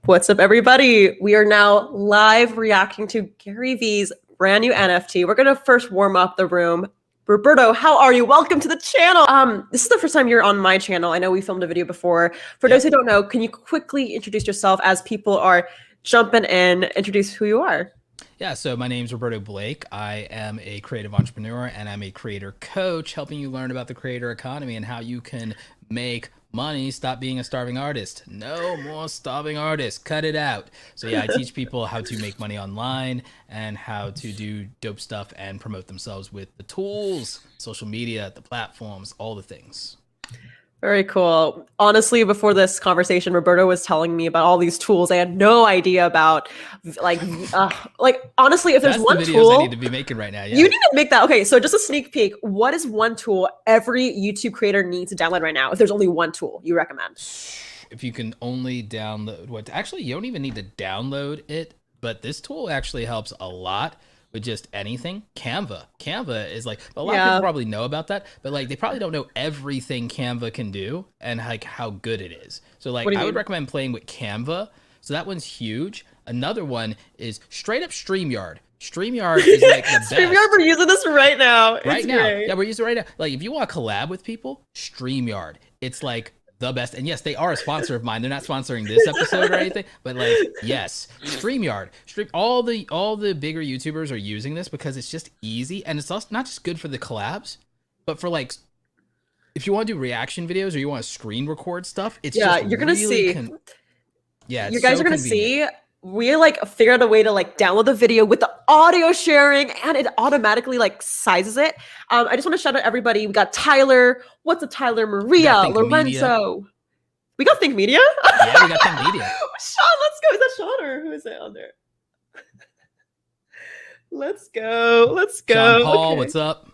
What's up, everybody? We are now live reacting to Gary V's brand new NFT. We're gonna first warm up the room. Roberto, how are you? Welcome to the channel. This is the first time you're on my channel. I know we filmed a video before. For those who don't know, can you quickly introduce yourself as people are jumping in? Introduce who you are. Yeah, so my name's Roberto Blake. I am a creative entrepreneur and I'm a creator coach, helping you learn about the creator economy and how you can make money, stop being a starving artist. No more starving artists, cut it out. So yeah, I teach people how to make money online and how to do dope stuff and promote themselves with the tools, social media, the platforms, all the things. Very cool. Honestly, before this conversation, Roberto was telling me about all these tools I had no idea about. Like honestly, if there's one tool I need to be making right now, yeah. You need to make that. Okay, so just a sneak peek. What is one tool every YouTube creator needs to download right now? If there's only one tool you recommend. If you can only download what? Actually, you don't even need to download it, but this tool actually helps a lot. With just anything. Canva is like, a lot of people probably know about that, but like they probably don't know everything Canva can do and like how good it is. So like I would recommend playing with Canva. So that one's huge. Another one is straight up StreamYard. StreamYard is like the best. StreamYard, we're using this right now. Right now. Yeah, we're using it right now. Like if you want to collab with people, StreamYard. It's like the best. And yes, they are a sponsor of mine. They're not sponsoring this episode or anything, but like, yes, StreamYard. All the bigger YouTubers are using this because it's just easy. And it's also not just good for the collabs, but for like, if you want to do reaction videos or you want to screen record stuff, it's just you're going to see. You guys are going to see. We like figured out a way to like download the video with the audio sharing and it automatically like sizes it. I just want to shout out everybody. We got Tyler. What's up, Tyler? Maria, Lorenzo. Media. We got Think Media? Yeah, we got Think Media. Sean, let's go. Is that Sean or who is it on there? Let's go. Sean Paul, okay. What's up?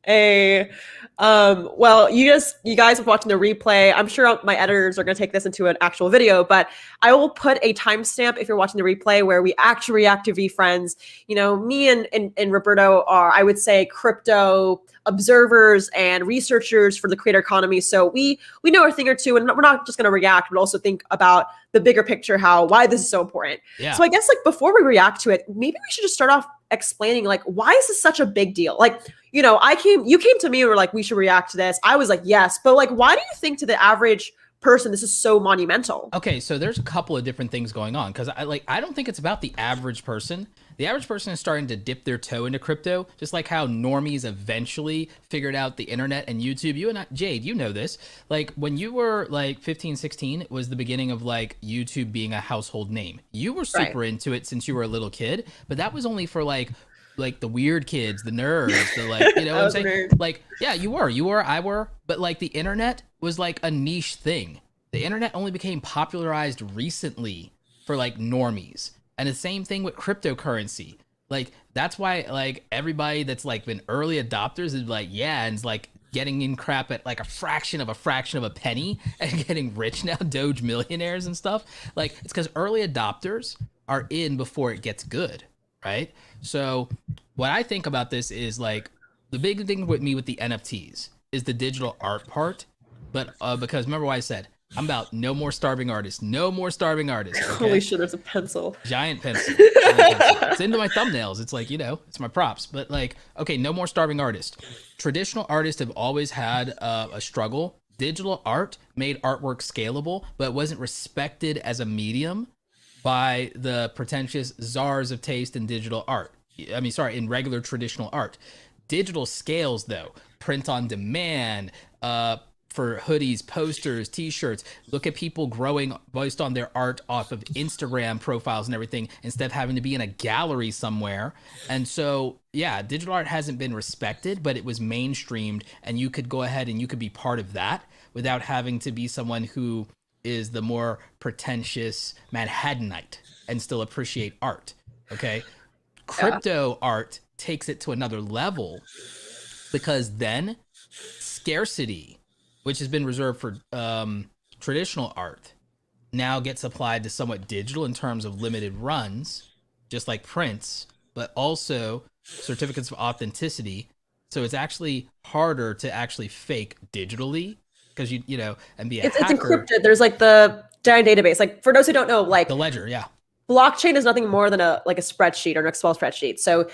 Hey. Well, you guys are watching the replay. I'm sure my editors are going to take this into an actual video, but I will put a timestamp if you're watching the replay where we actually react to VeeFriends. You know, me and Roberto are, I would say, crypto observers and researchers for the creator economy. So we know a thing or two, and we're not just going to react, but also think about the bigger picture, why this is so important. Yeah. So I guess like before we react to it, maybe we should just start off explaining like, why is this such a big deal? Like, you know, you came to me and were like, we should react to this. I was like, yes, but like, why do you think to the average person this is so monumental? Okay, so there's a couple of different things going on because I don't think it's about the average person. The average person is starting to dip their toe into crypto, just like how normies eventually figured out the internet and YouTube. You and Jade, you know this. Like when you were like 15, 16, it was the beginning of like YouTube being a household name. You were super into it since you were a little kid, but that was only for like the weird kids, the nerds, the like, you know what I'm saying? Like, yeah, you were, I were, but like the internet was like a niche thing. The internet only became popularized recently for like normies. And the same thing with cryptocurrency. Like, that's why like everybody that's like been early adopters is like, yeah, and it's like getting in crap at like a fraction of a penny and getting rich now, Doge millionaires and stuff. Like, it's because early adopters are in before it gets good. Right? So what I think about this is like the big thing with me with the NFTs is the digital art part. But because remember what I said, I'm about no more starving artists. No more starving artists. Okay? Holy shit, there's a pencil. Giant pencil. It's into my thumbnails. It's like, you know, it's my props. But like, okay, no more starving artists. Traditional artists have always had a struggle. Digital art made artwork scalable, but it wasn't respected as a medium by the pretentious czars of taste in digital art. I mean, sorry, in regular traditional art. Digital scales, though, print on demand, for hoodies, posters, t-shirts. Look at people growing based on their art off of Instagram profiles and everything instead of having to be in a gallery somewhere. And so, yeah, digital art hasn't been respected, but it was mainstreamed and you could go ahead and you could be part of that without having to be someone who is the more pretentious Manhattanite and still appreciate art. Okay. Crypto art takes it to another level because then scarcity, which has been reserved for traditional art, now gets applied to somewhat digital in terms of limited runs, just like prints, but also certificates of authenticity. So it's actually harder to actually fake digitally because you know, and be a hacker. It's encrypted. There's like the giant database. Like for those who don't know, like The ledger, yeah. blockchain is nothing more than a spreadsheet or an Excel spreadsheet. So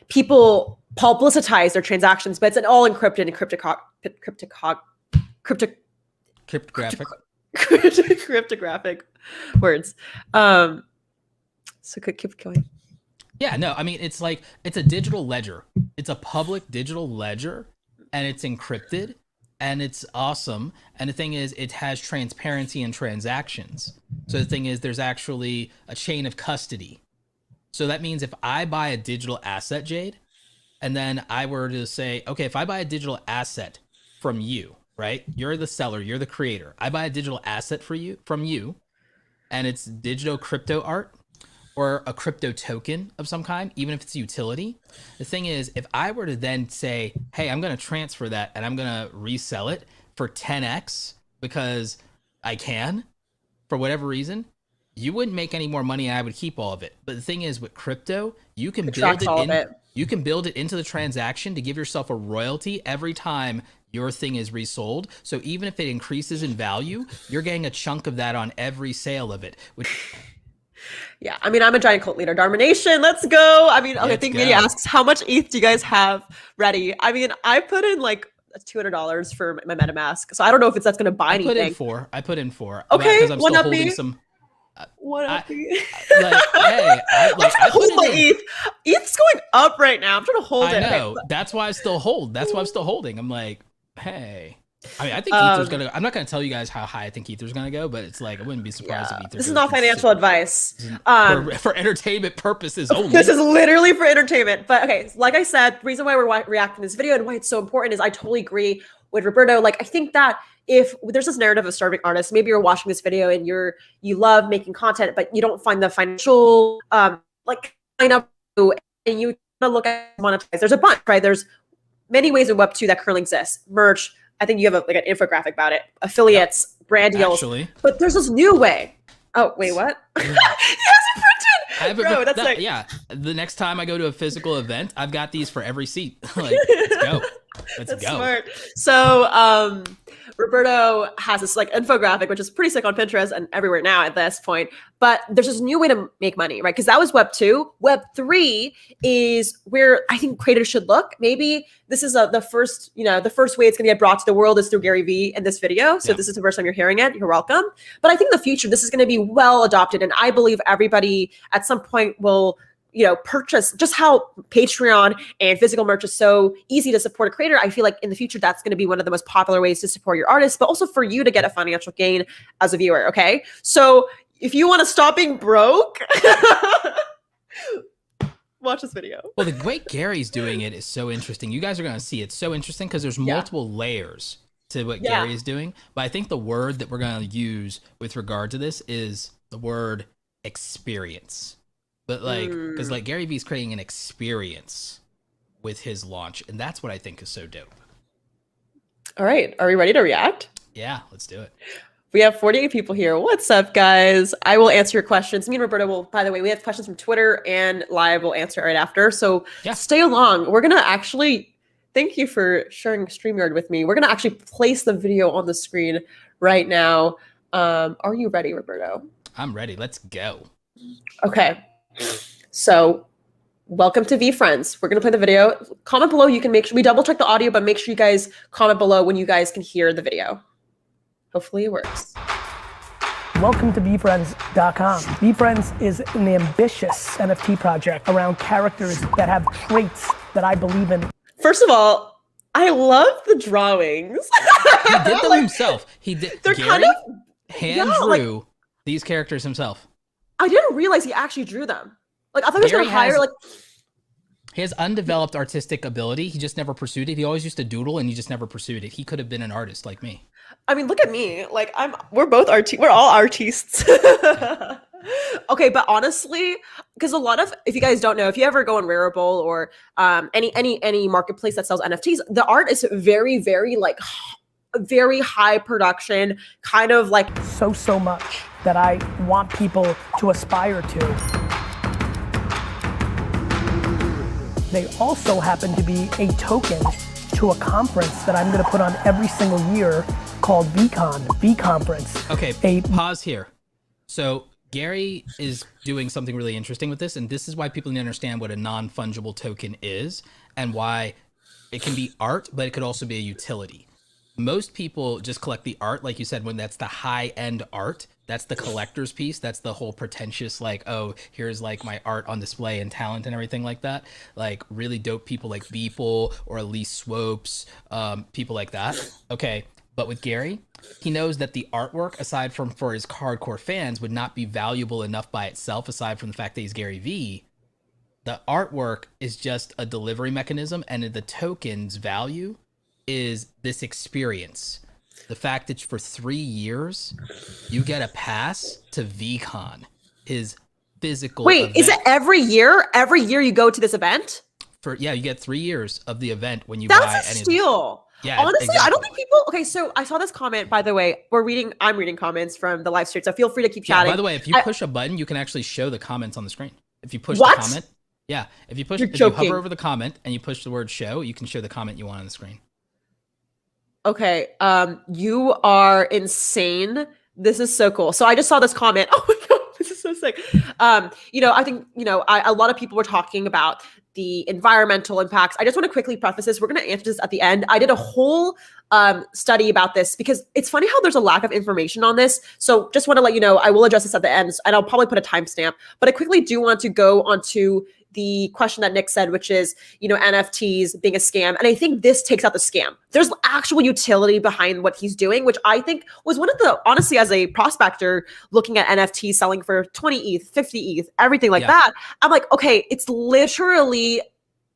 people publicize their transactions, but it's all encrypted and cryptographic words. So could keep going. Yeah, no, I mean, it's like, it's a digital ledger. It's a public digital ledger, and it's encrypted, and it's awesome. And the thing is, it has transparency in transactions. So the thing is, there's actually a chain of custody. So that means if I buy a digital asset, Jade, and then I were to say, okay, if I buy a digital asset from you, right? You're the seller, you're the creator. I buy a digital asset from you, and it's digital crypto art, or a crypto token of some kind, even if it's a utility. The thing is, if I were to then say, hey, I'm going to transfer that and I'm going to resell it for 10x because I can, for whatever reason, you wouldn't make any more money and I would keep all of it. But the thing is, with crypto, you can you can build it into the transaction to give yourself a royalty every time your thing is resold. So even if it increases in value, you're getting a chunk of that on every sale of it, which... Yeah, I mean, I'm a giant cult leader. Darmination, let's go. I mean, okay, I think Minnie asks, how much ETH do you guys have ready? I mean, I put in like $200 for my MetaMask, so I don't know if that's going to buy anything. I put in four. Okay, because I'm still holding some. What up? I hold my ETH. ETH's going up right now. I'm trying to hold it. I know. Okay. That's why I still hold. That's why I'm still holding. I'm like, hey. I mean, I think Ether's gonna go. I'm not gonna tell you guys how high I think Ether's gonna go, but it's like, I wouldn't be surprised if Ether. This is not financial advice. For entertainment purposes only. This is literally for entertainment. But okay, like I said, the reason why we're reacting to this video and why it's so important is I totally agree with Roberto. Like, I think that if there's this narrative of starving artists, maybe you're watching this video and you love making content, but you don't find the financial like sign up and you want to look at monetize. There's a bunch, right? There's many ways in Web2 that currently exists. Merch. I think you have like an infographic about it. Affiliates, brand deals. Actually. But there's this new way. Oh, wait, what? He has it printed! Yeah, the next time I go to a physical event, I've got these for every seat. Like, let's go. Let's go. Smart. So, Roberto has this like infographic, which is pretty sick on Pinterest and everywhere now at this point. But there's this new way to make money, right? Because that was Web 2. Web 3 is where I think creators should look. Maybe this is the first way it's going to get brought to the world is through Gary Vee in this video. So this is the first time you're hearing it. You're welcome. But I think in the future, this is going to be well adopted. And I believe everybody at some point will purchase. Just how Patreon and physical merch is so easy to support a creator. I feel like in the future, that's going to be one of the most popular ways to support your artist, but also for you to get a financial gain as a viewer. Okay. So if you want to stop being broke, watch this video. Well, the way Gary's doing it is so interesting. You guys are going to see it's so interesting because there's multiple layers to what Gary is doing. But I think the word that we're going to use with regard to this is the word experience. But like, because like Gary Vee's creating an experience with his launch, and that's what I think is so dope. All right, are we ready to react? Yeah, let's do it. We have 48 people here. What's up, guys? I will answer your questions. Me and Roberto will, by the way, we have questions from Twitter and live. We'll answer it right after. So stay along. We're going to actually, thank you for sharing StreamYard with me. We're going to actually place the video on the screen right now. Are you ready, Roberto? I'm ready. Let's go. Okay. So welcome to VeeFriends. We're going to play the video. Comment below. You can make sure we double check the audio, but make sure you guys comment below when you guys can hear the video. Hopefully it works. Welcome to VeeFriends.com. VeeFriends is an ambitious NFT project around characters that have traits that I believe in. First of all, I love the drawings. He did them himself. He did. They're Gary kind of hand drew these characters himself. I didn't realize he actually drew them. Like, I thought he was going to hire, like... He has undeveloped artistic ability. He just never pursued it. He always used to doodle, and he just never pursued it. He could have been an artist like me. I mean, look at me. Like, we're both we're all artists. Okay, but honestly, because a lot of, if you guys don't know, if you ever go on Rarible or any marketplace that sells NFTs, the art is very, very, like, very high production, kind of like... So much that I want people to aspire to. They also happen to be a token to a conference that I'm going to put on every single year called VCon, V Conference. Okay, pause here. So Gary is doing something really interesting with this, and this is why people need to understand what a non-fungible token is and why it can be art, but it could also be a utility. Most people just collect the art, like you said, when that's the high-end art. That's the collector's piece. That's the whole pretentious, like, oh, here's like my art on display and talent and everything like that. Like really dope people like Beeple or Elise Swopes, people like that. Okay, but with Gary, he knows that the artwork, aside from for his hardcore fans, would not be valuable enough by itself, aside from the fact that he's Gary Vee. The artwork is just a delivery mechanism, and the token's value is this experience. The fact that for 3 years you get a pass to VCon, his physical event. Is it every year? Every year you go to this event? You get 3 years of the event when you buy any a steal. Yeah, honestly, exactly. I don't think people. Okay, so I saw this comment. By the way, I'm reading comments from the live stream, so feel free to keep chatting. By the way, if you push a button, you can actually show the comments on the screen. If you push the comment, if you hover over the comment and you push the word show, you can show the comment you want on the screen. Okay, you are insane. This is so cool. So I just saw this comment. Oh my god, this is so sick. I think a lot of people were talking about the environmental impacts. I just want to quickly preface this. We're going to answer this at the end. I did a whole study about this because it's funny how there's a lack of information on this. So just want to let you know, I will address this at the end, and I'll probably put a timestamp. But I quickly do want to go onto the question that Nick said, which is, NFTs being a scam. And I think this takes out the scam. There's actual utility behind what he's doing, which I think was one of the, honestly, as a prospector looking at NFTs selling for 20 ETH, 50 ETH, everything like that, I'm like, okay, it's literally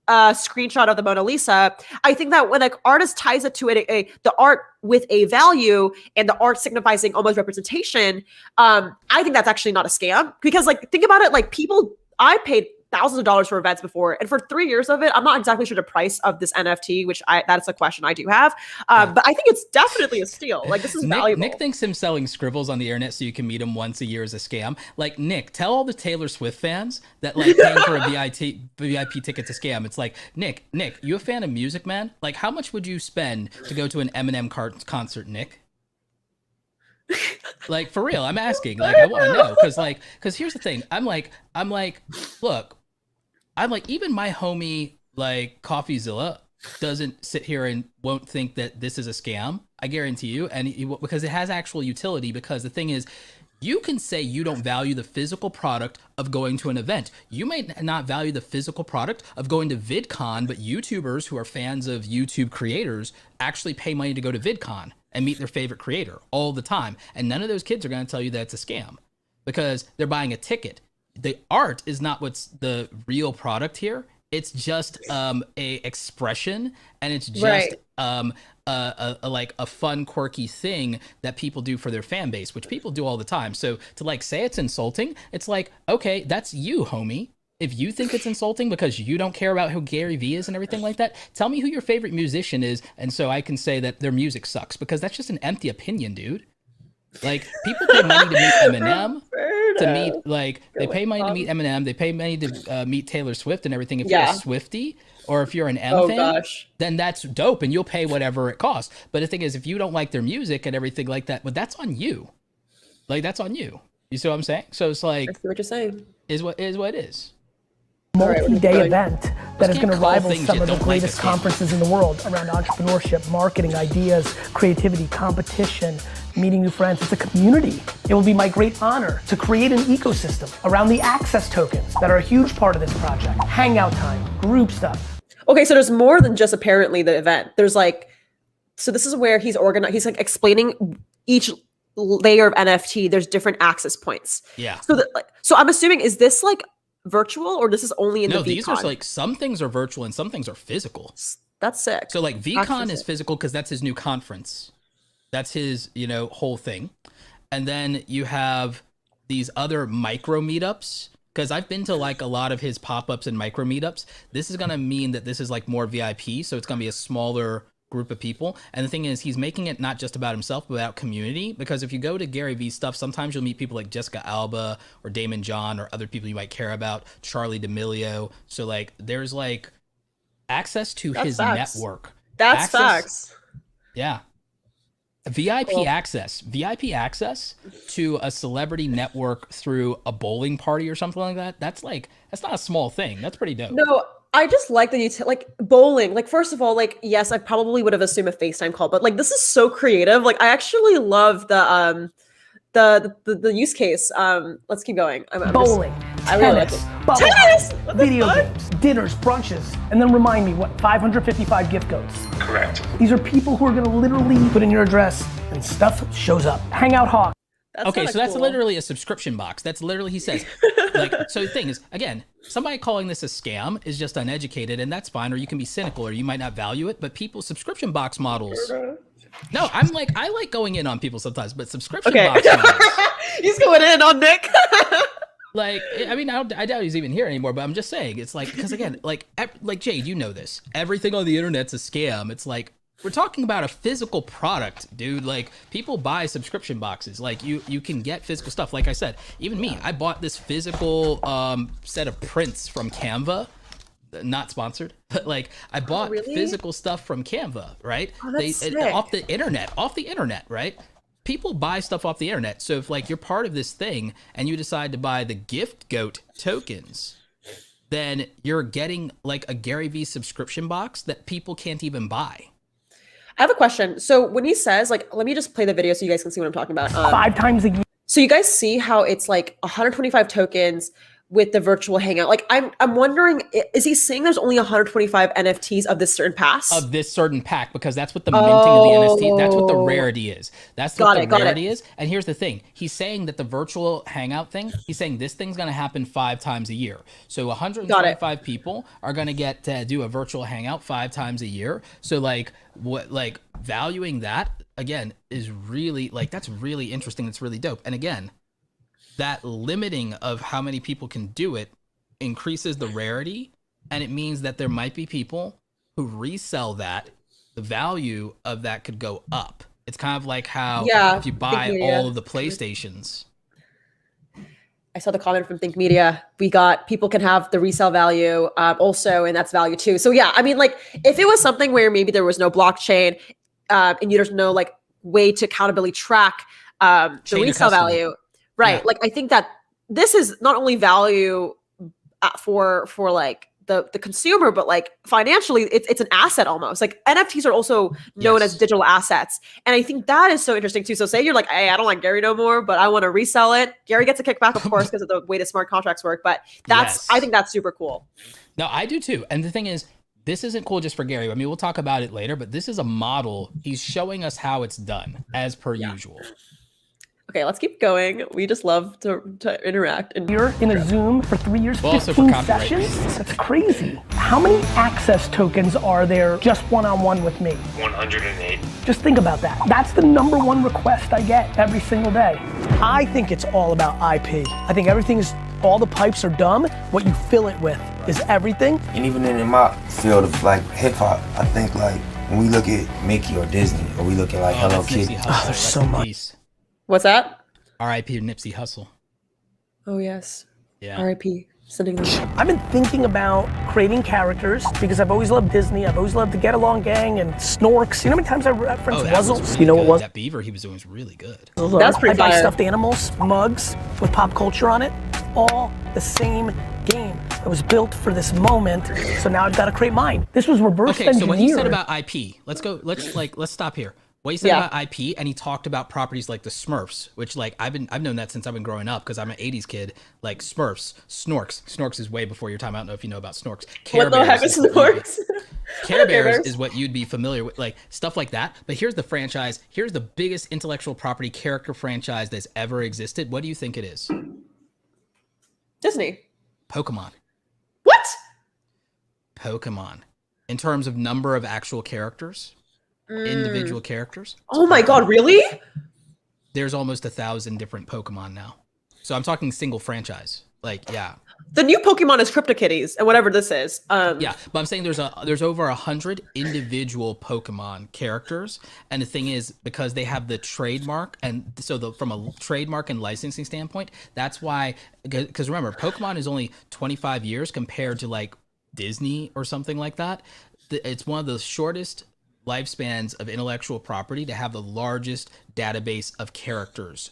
a screenshot of the Mona Lisa. I think that when artist ties it to the art with a value and the art signifying almost representation, I think that's actually not a scam, because think about it, I paid thousands of dollars for events before, and for 3 years of it, I'm not exactly sure the price of this NFT, which that's a question I do have. But I think it's definitely a steal. This is valuable. Nick thinks him selling scribbles on the internet so you can meet him once a year is a scam. Nick, tell all the Taylor Swift fans that paying for a VIP ticket's a scam. It's like, Nick, you a fan of music, man? How much would you spend to go to an Eminem concert, Nick? For real, I'm asking. I want to know, because here's the thing. I'm like, look, even my homie CoffeeZilla doesn't sit here and won't think that this is a scam. I guarantee you, because it has actual utility. Because the thing is, you can say you don't value the physical product of going to an event. You may not value the physical product of going to VidCon, but YouTubers who are fans of YouTube creators actually pay money to go to VidCon and meet their favorite creator all the time. And none of those kids are going to tell you that it's a scam, because they're buying a ticket. The art is not what's the real product here. It's just a expression, and it's just a fun, quirky thing that people do for their fan base, which people do all the time. So to say it's insulting, it's okay, that's you, homie. If you think it's insulting because you don't care about who Gary Vee is and everything like that, tell me who your favorite musician is, and so I can say that their music sucks, because that's just an empty opinion, dude. People pay money to meet Eminem, they pay money to meet Eminem, they pay money to meet Taylor Swift and everything. If you're a Swiftie or if you're an M fan, then that's dope, and you'll pay whatever it costs. But the thing is, if you don't like their music and everything like that, but that's on you. That's on you. You see what I'm saying? So it's I see what you're saying. Is what it is. Multi-day event that is going to rival some of the greatest conferences in the world around entrepreneurship, marketing, ideas, creativity, competition, meeting new friends. It's a community. It will be my great honor to create an ecosystem around the access tokens that are a huge part of this project. Hangout time, group stuff. Okay, so there's more than just apparently the event. There's so this is where he's organized. He's explaining each layer of NFT. There's different access points. Yeah. So I'm assuming, is this virtual, or this is only in the VCon? No, these are some things are virtual and some things are physical. That's sick. So VCon is physical because that's his new conference. That's his, whole thing. And then you have these other micro meetups, because I've been to a lot of his pop-ups and micro meetups. This is going to mean that this is more VIP. So it's going to be a smaller group of people. And the thing is, he's making it not just about himself, but about community. Because if you go to Gary Vee stuff, sometimes you'll meet people like Jessica Alba or Damon John or other people you might care about, Charlie D'Amelio. So there's access to his network. That's facts. Yeah. VIP access to a celebrity network through a bowling party or something like that. That's not a small thing. That's pretty dope. No, I just like that like bowling. Like, first of all, like, yes, I probably would have assumed a FaceTime call, but like this is so creative. Like, I actually love the use case. Let's keep going. Bowling, I really like tennis, it. bubble Tennis! hockey, What the video fuck? games, dinners, brunches, and then remind me what 555 gift codes. Correct. These are people who are gonna literally put in your address and stuff shows up. Hangout Hawk. That's Okay, kinda so that's cool. literally a subscription box. That's literally, he says, like, so the thing is, again, somebody calling this a scam is just uneducated, and that's fine, or you can be cynical, or you might not value it, but people's subscription box models. No, I like going in on people sometimes, but subscription Okay. box models. He's going in on Nick. Like, I mean, I doubt he's even here anymore, but I'm just saying, it's like, because again, like Jade, you know this. Everything on the internet's a scam. It's like, we're talking about a physical product, dude. Like, people buy subscription boxes. Like, you can get physical stuff. Like I said, even me, I bought this physical set of prints from Canva. Not sponsored, but like, I bought really? physical stuff from Canva, right? Oh, that's sick. Off the internet, right? People buy stuff off the internet. So if like you're part of this thing and you decide to buy the gift goat tokens, then you're getting like a Gary Vee subscription box that people can't even buy. I have a question. So when he says, like, let me just play the video so you guys can see what I'm talking about. 5 times a year. So you guys see how it's like 125 tokens with the virtual hangout. Like, I'm wondering, is he saying there's only 125 NFTs of this certain pass? Of this certain pack, because that's what the minting of the NFT, that's what the rarity is. That's what the rarity is. And here's the thing. He's saying that the virtual hangout thing, he's saying this thing's going to happen 5 times a year. So 125 people are going to get to do a virtual hangout 5 times a year. So like, what, like, valuing that again is really, like, that's really interesting. It's really dope. And again, that limiting of how many people can do it increases the rarity, and it means that there might be people who resell that. The value of that could go up. It's kind of like how if you buy all of the PlayStations. I saw the comment from Think Media. People can have the resale value also, and that's value too. So yeah, I mean, like, if it was something where maybe there was no blockchain and there's no like way to accountably track the resale value. Right. Yeah. Like, I think that this is not only value for like the consumer, but like financially, it's an asset almost. Like, NFTs are also known as digital assets. And I think that is so interesting too. So say you're like, hey, I don't like Gary no more, but I want to resell it. Gary gets a kickback, of course, because of the way the smart contracts work. But I think that's super cool. No, I do too. And the thing is, this isn't cool just for Gary. I mean, we'll talk about it later, but this is a model. He's showing us how it's done as per usual. Okay, let's keep going. We just love to interact. And You're in a Zoom for 3 years, 15 sessions? That's crazy. How many access tokens are there just one-on-one with me? 108. Just think about that. That's the #1 request I get every single day. I think it's all about IP. I think all the pipes are dumb. What you fill it with is everything. And even in my field of like hip hop, I think like when we look at Mickey or Disney, or we look at like Hello Kitty. There's so much. What's that? R.I.P. Nipsey Hussle. Oh yes. Yeah. R.I.P. Sending them. I've been thinking about creating characters because I've always loved Disney. I've always loved the Get Along Gang and Snorks. You know how many times I referenced Wuzzles? Really you know what was? That beaver he was doing was really good. That's pretty I buy fire. stuffed animals, mugs with pop culture on it, all the same game. It was built for this moment, so now I've got to create mine. This was reverse engineered. So what he said about IP, let's stop here. What he said about IP, and he talked about properties like the Smurfs, which like I've known that since I've been growing up because I'm an '80s kid. Like Smurfs, Snorks is way before your time. I don't know if you know about Snorks. What the heck is Snorks? Care Bears is what you'd be familiar with, like stuff like that. But here's the franchise. Here's the biggest intellectual property character franchise that's ever existed. What do you think it is? Disney. Pokemon. What? Pokemon. In terms of number of actual characters. Individual characters. Oh my god, really? There's almost 1,000 different Pokemon now. So I'm talking single franchise. Like, yeah. The new Pokemon is CryptoKitties and whatever this is. Yeah, but I'm saying there's over 100 individual Pokemon characters, and the thing is because they have the trademark, and so from a trademark and licensing standpoint, that's why. Because remember, Pokemon is only 25 years compared to like Disney or something like that. It's one of the shortest lifespans of intellectual property to have the largest database of characters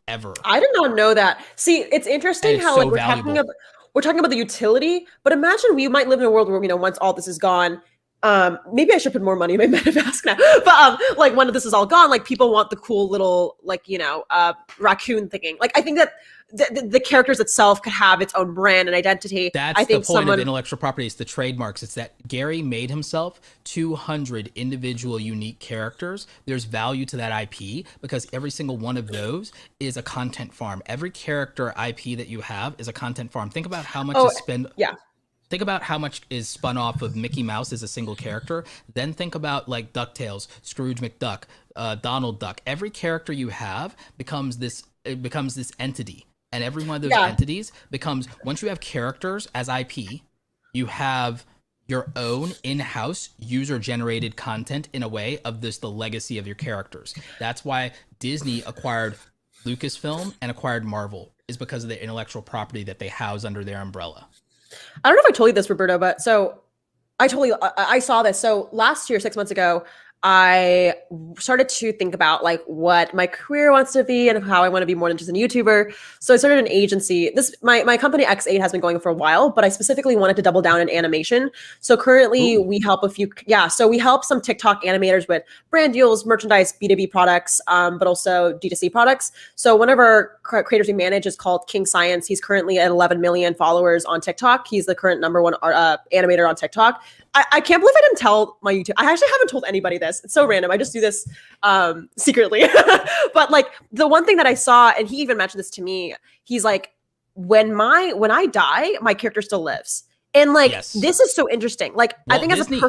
ever. I did not know that. See, it's interesting it's how so like valuable. we're talking about the utility, but imagine we might live in a world where, once all this is gone, maybe I should put more money in my MetaMask now. But like when this is all gone, like people want the cool little like raccoon thinking. Like I think that the characters itself could have its own brand and identity. That's I think the point of intellectual property. It's the trademarks. It's that Gary made himself 200 individual unique characters. There's value to that IP because every single one of those is a content farm. Every character IP that you have is a content farm. Think about how much is spent. Yeah. Think about how much is spun off of Mickey Mouse as a single character. Then think about like DuckTales, Scrooge McDuck, Donald Duck. Every character you have becomes this entity. And every one of those entities becomes, once you have characters as IP, you have your own in-house user-generated content in a way of the legacy of your characters. That's why Disney acquired Lucasfilm and acquired Marvel, is because of the intellectual property that they house under their umbrella. I don't know if I told you this, Roberto, but so I saw this. So last year, 6 months ago, I started to think about like what my career wants to be and how I want to be more than just a YouTuber. So I started an agency. My company X8 has been going for a while, but I specifically wanted to double down in animation. So currently we help we help some TikTok animators with brand deals, merchandise, B2B products, but also D2C products. So one of our creators we manage is called King Science. He's currently at 11 million followers on TikTok. He's the current #1 animator on TikTok. I can't believe I didn't tell my YouTube. I actually haven't told anybody this. It's so random. I just do this secretly. But like the one thing that I saw, and he even mentioned this to me, he's like, when I die, my character still lives. And like, this is so interesting. Like, I think Disney,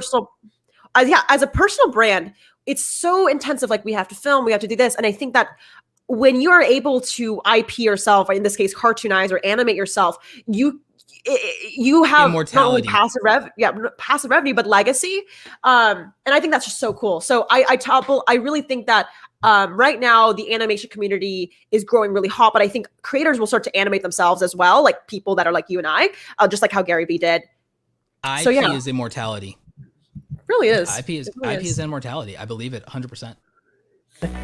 as a personal brand, it's so intensive. Like we have to film, we have to do this. And I think that when you are able to IP yourself, or in this case, cartoonize or animate yourself, you have immortality. Not only passive revenue, but legacy. And I think that's just so cool. So I really think that right now the animation community is growing really hot, but I think creators will start to animate themselves as well, like people that are like you and I, just like how Gary Vee did. IP is immortality. It really is. IP is immortality. I believe it 100%.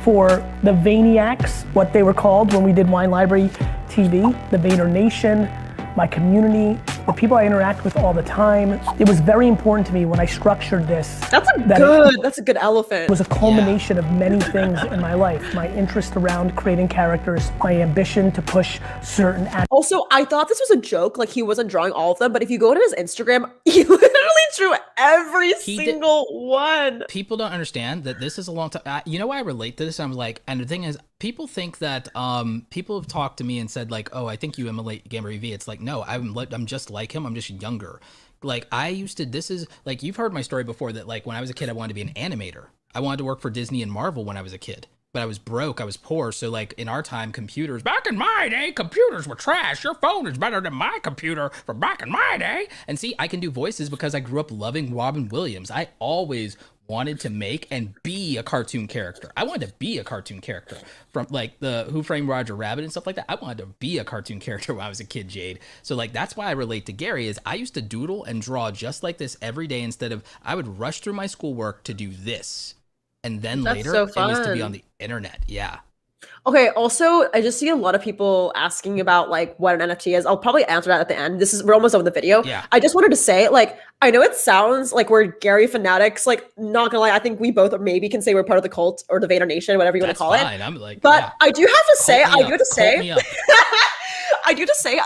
For the Vayniacs, what they were called when we did Wine Library TV, the Vayner Nation, my community, the people I interact with all the time. It was very important to me when I structured this. That's a good elephant. It was a culmination of many things in my life. My interest around creating characters, my ambition to push certain Also, I thought this was a joke, like he wasn't drawing all of them, but if you go to his Instagram, he literally drew every single one. People don't understand that this is a long time. You know why I relate to this? I'm like, and the thing is, people think that people have talked to me and said like, oh, I think you emulate Gary Vee. It's like, no, I'm just like him. I'm just younger. Like I used to, this is like, you've heard my story before that like when I was a kid, I wanted to be an animator. I wanted to work for Disney and Marvel when I was a kid, but I was broke. I was poor. So like in our time, back in my day, computers were trash. Your phone is better than my computer from back in my day. And see, I can do voices because I grew up loving Robin Williams. I always wanted to make and be a cartoon character. I wanted to be a cartoon character from like the Who Framed Roger Rabbit and stuff like that. I wanted to be a cartoon character when I was a kid, Jade. So like, that's why I relate to Gary is I used to doodle and draw just like this every day instead of I would rush through my schoolwork to do this. And then later it was to be on the internet. Yeah. Okay, also, I just see a lot of people asking about like what an NFT is. I'll probably answer that at the end. We're almost over the video. Yeah. I just wanted to say, like, I know it sounds like we're Gary fanatics. Like, not gonna lie, I think we both maybe can say we're part of the cult or the Vayner Nation, whatever you want to call it. I'm like, but I do have to say,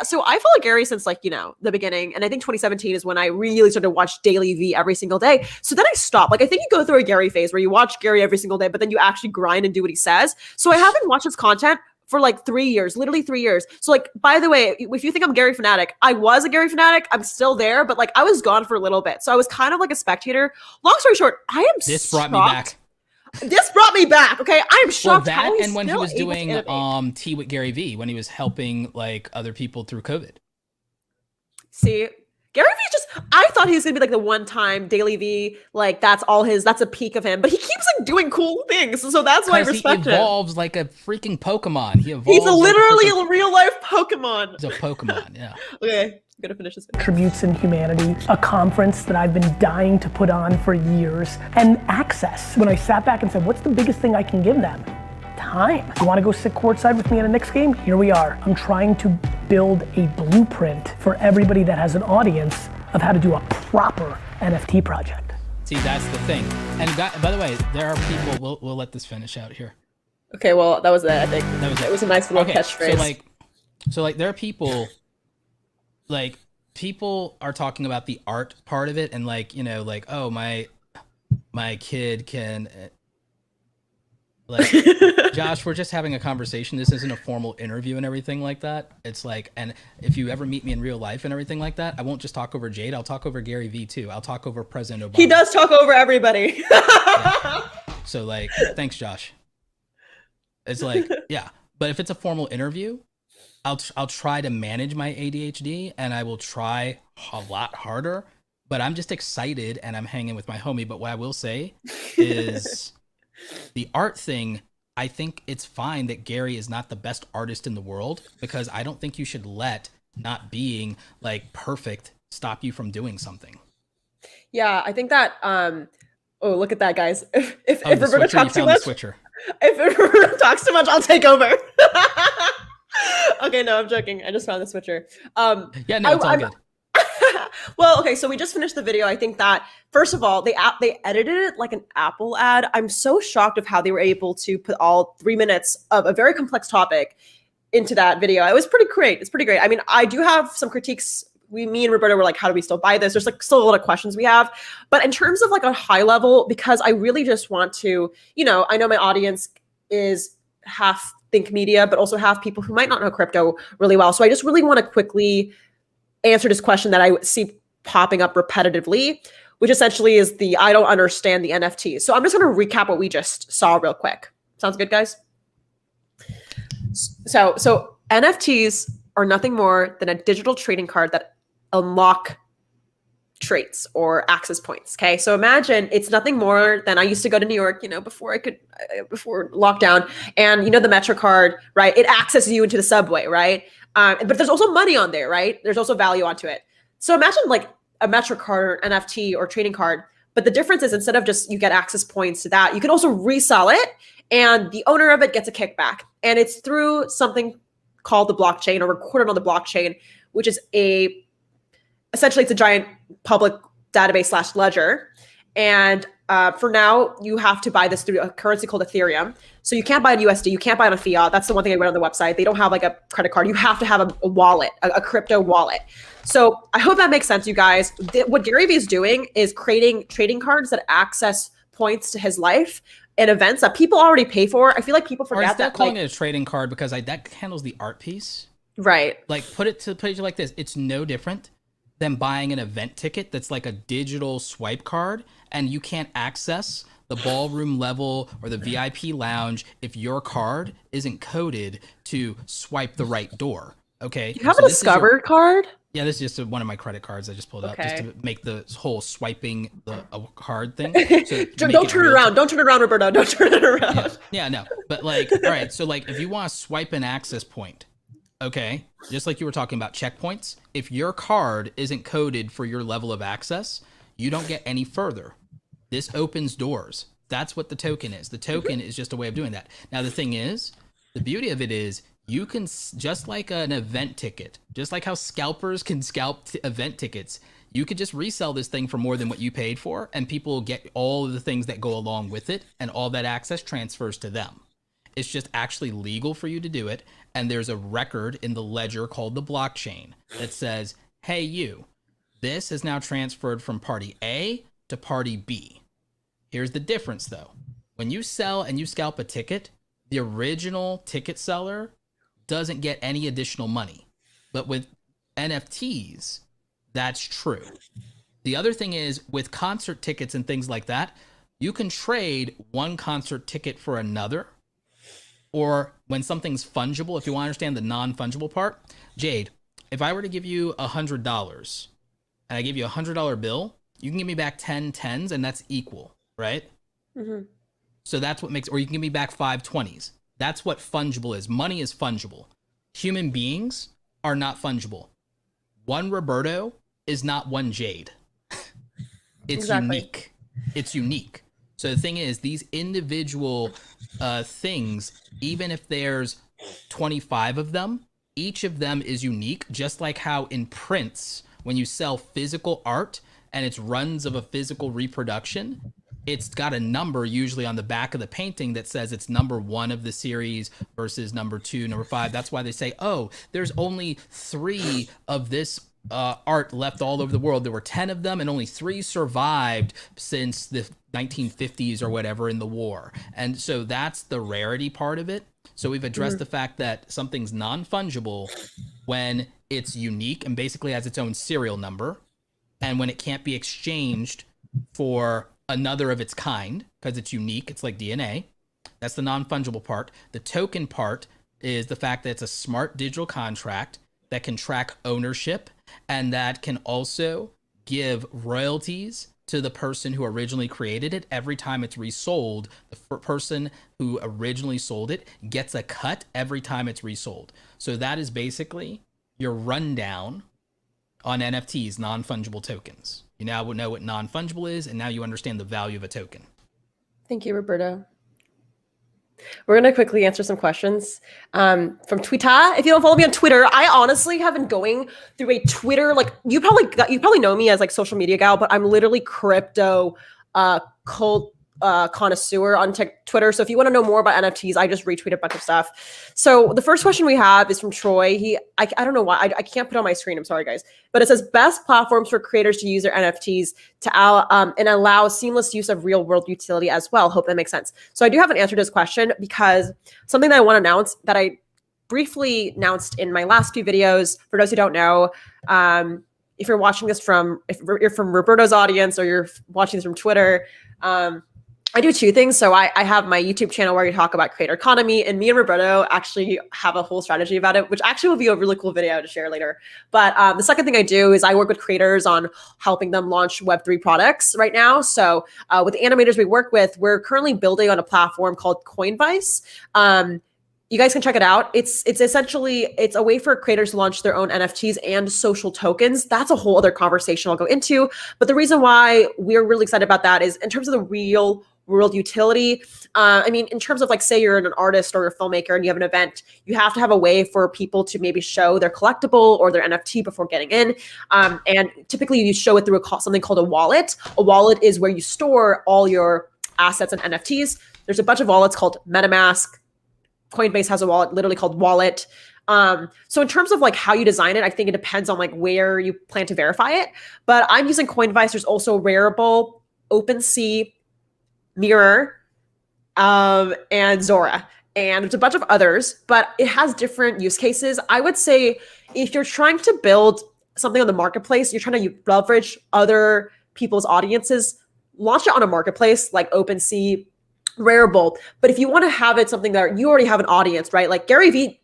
so I follow Gary since like, the beginning. And I think 2017 is when I really started to watch Daily V every single day. So then I stopped. Like, I think you go through a Gary phase where you watch Gary every single day, but then you actually grind and do what he says. So I haven't watched his content for like 3 years, literally 3 years. So like, by the way, if you think I'm Gary fanatic, I was a Gary fanatic. I'm still there, but like I was gone for a little bit. So I was kind of like a spectator. Long story short, This brought me back. Okay. I'm shocked. Well, that and when he was doing Tea with Gary Vee, when he was helping like other people through COVID. See, Gary Vee just I thought he was gonna be like the one-time Daily V, like that's a peak of him. But he keeps like doing cool things, so that's why I respect he him. evolves like a freaking Pokemon. He's Literally a real life Pokemon. He's a Pokemon, yeah. Okay, I'm gonna finish this video. Attributes in humanity, a conference that I've been dying to put on for years, and access. When I sat back and said, what's the biggest thing I can give them? Time. You want to go sit courtside with me at a Knicks game? Here we are. I'm trying to build a blueprint for everybody that has an audience of how to do a proper NFT project. See, that's the thing. And by the way, there are people, we'll let this finish out here. Okay, well, that was it, I think. It was a nice little catchphrase. So there are people, like, people are talking about the art part of it and like, you know, like, oh, my kid can... Like, Josh, we're just having a conversation. This isn't a formal interview and everything like that. It's like, and if you ever meet me in real life and everything like that, I won't just talk over Jade. I'll talk over Gary V too. I'll talk over President Obama. He does talk over everybody. Yeah. So like, thanks, Josh. It's like, yeah. But if it's a formal interview, I'll try to manage my ADHD and I will try a lot harder. But I'm just excited and I'm hanging with my homie. But what I will say is... The art thing, I think it's fine that Gary is not the best artist in the world because I don't think you should let not being like perfect stop you from doing something. Yeah, I think that oh, look at that, guys. If Roberto talks too much, if Roberto talks too much, I'll take over. Okay, no, I'm joking. I just found the switcher. Yeah, no, it's all good. Well, okay, so we just finished the video. I think that first of all, they edited it like an Apple ad. I'm so shocked of how they were able to put all 3 minutes of a very complex topic into that video. It was pretty great. It's pretty great. I mean, I do have some critiques. Me and Roberto were like, how do we still buy this? There's like still a lot of questions we have. But in terms of like a high level, because I really just want to, you know, I know my audience is half think media, but also half people who might not know crypto really well. So I just really want to quickly answer this question that I see popping up repetitively, which essentially is I don't understand the NFTs. So I'm just going to recap what we just saw real quick. Sounds good, guys? So NFTs are nothing more than a digital trading card that unlock traits or access points. Okay. So imagine it's nothing more than I used to go to New York, you know, before lockdown, and you know, the Metro card, right? It accesses you into the subway, right? But there's also money on there, right? There's also value onto it. So imagine like a Metro card or NFT or trading card, but the difference is instead of just you get access points to that, you can also resell it and the owner of it gets a kickback. And it's through something called the blockchain or recorded on the blockchain, which is essentially it's a giant public database / ledger. And for now, you have to buy this through a currency called Ethereum. So you can't buy it in USD. You can't buy it on fiat. That's the one thing I read on the website. They don't have like a credit card. You have to have a wallet, a crypto wallet. So I hope that makes sense, you guys. What Gary Vee is doing is creating trading cards that access points to his life and events that people already pay for. I feel like people forget that. Calling it a trading card because that handles the art piece. Right. Like put it like this. It's no different than buying an event ticket that's like a digital swipe card and you can't access the ballroom level or the VIP lounge if your card isn't coded to swipe the right door. Okay. You have a Discover card? Yeah, this is just one of my credit cards I just pulled up just to make the whole swiping a card thing. So don't turn it around. Don't turn it around, Roberto. Don't turn it around. Yeah, no. But like, all right. So like if you want to swipe an access point, okay, just like you were talking about checkpoints, if your card isn't coded for your level of access, you don't get any further. This opens doors. That's what the token is. The token is just a way of doing that. Now, the thing is, the beauty of it is you can, just like an event ticket, just like how scalpers can scalp event tickets, you could just resell this thing for more than what you paid for, and people get all of the things that go along with it, and all that access transfers to them. It's just actually legal for you to do it, and there's a record in the ledger called the blockchain that says, hey, you, this is now transferred from party A to party B. Here's the difference, though. When you sell and you scalp a ticket, the original ticket seller doesn't get any additional money. But with NFTs, that's true. The other thing is, with concert tickets and things like that, you can trade one concert ticket for another. Or when something's fungible, if you want to understand the non-fungible part, Jade, if I were to give you $100 and I give you $100 bill, you can give me back 10 tens, and that's equal, right? Mm-hmm. So that's what makes, or you can give me back 5 20s. That's what fungible is. Money is fungible. Human beings are not fungible. One Roberto is not one Jade. It's unique. It's unique. So the thing is, these individual things, even if there's 25 of them, each of them is unique, just like how in prints, when you sell physical art and it's runs of a physical reproduction, it's got a number usually on the back of the painting that says it's number 1 of the series versus number 2, number 5. That's why they say, oh, there's only 3 of this art left all over the world. There were 10 of them and only 3 survived since the 1950s or whatever in the war. And so that's the rarity part of it. So we've addressed the fact that something's non-fungible when it's unique and basically has its own serial number, and when it can't be exchanged for another of its kind because it's unique. It's like DNA. That's the non-fungible part. The token part is the fact that it's a smart digital contract that can track ownership and that can also give royalties to the person who originally created it. Every time it's resold, the person who originally sold it gets a cut every time it's resold. So that is basically your rundown on NFTs, non-fungible tokens. You now know what non-fungible is, and now you understand the value of a token. Thank you, Roberto. We're going to quickly answer some questions from Twitter. If you don't follow me on Twitter, I honestly have been going through a Twitter, like you probably know me as like social media gal, but I'm literally crypto cult connoisseur on Twitter. So if you want to know more about NFTs, I just retweet a bunch of stuff. So the first question we have is from Troy. I don't know why I can't put it on my screen. I'm sorry, guys, but it says best platforms for creators to use their NFTs to and allow seamless use of real world utility as well. Hope that makes sense. So I do have an answer to this question because something that I want to announce that I briefly announced in my last few videos. For those who don't know, if you're watching this if you're from Roberto's audience or you're watching this from Twitter, I do 2 things. So I have my YouTube channel where I talk about creator economy, and me and Roberto actually have a whole strategy about it, which actually will be a really cool video to share later. But the second thing I do is I work with creators on helping them launch Web3 products right now. So with the animators we work with, we're currently building on a platform called Coinvice. You guys can check it out. It's essentially, it's a way for creators to launch their own NFTs and social tokens. That's a whole other conversation I'll go into. But the reason why we're really excited about that is in terms of the real world utility. I mean, in terms of like, say you're an artist or a filmmaker and you have an event, you have to have a way for people to maybe show their collectible or their NFT before getting in. And typically you show it through something called a wallet. A wallet is where you store all your assets and NFTs. There's a bunch of wallets called MetaMask. Coinbase has a wallet literally called Wallet. So in terms of like how you design it, I think it depends on like where you plan to verify it. But I'm using Coinvice. There's also Rarible, OpenSea, Mirror, and Zora. And there's a bunch of others, but it has different use cases. I would say if you're trying to build something on the marketplace, you're trying to leverage other people's audiences, launch it on a marketplace like OpenSea, Rarible. But if you want to have it something that you already have an audience, right? Like Gary Vee,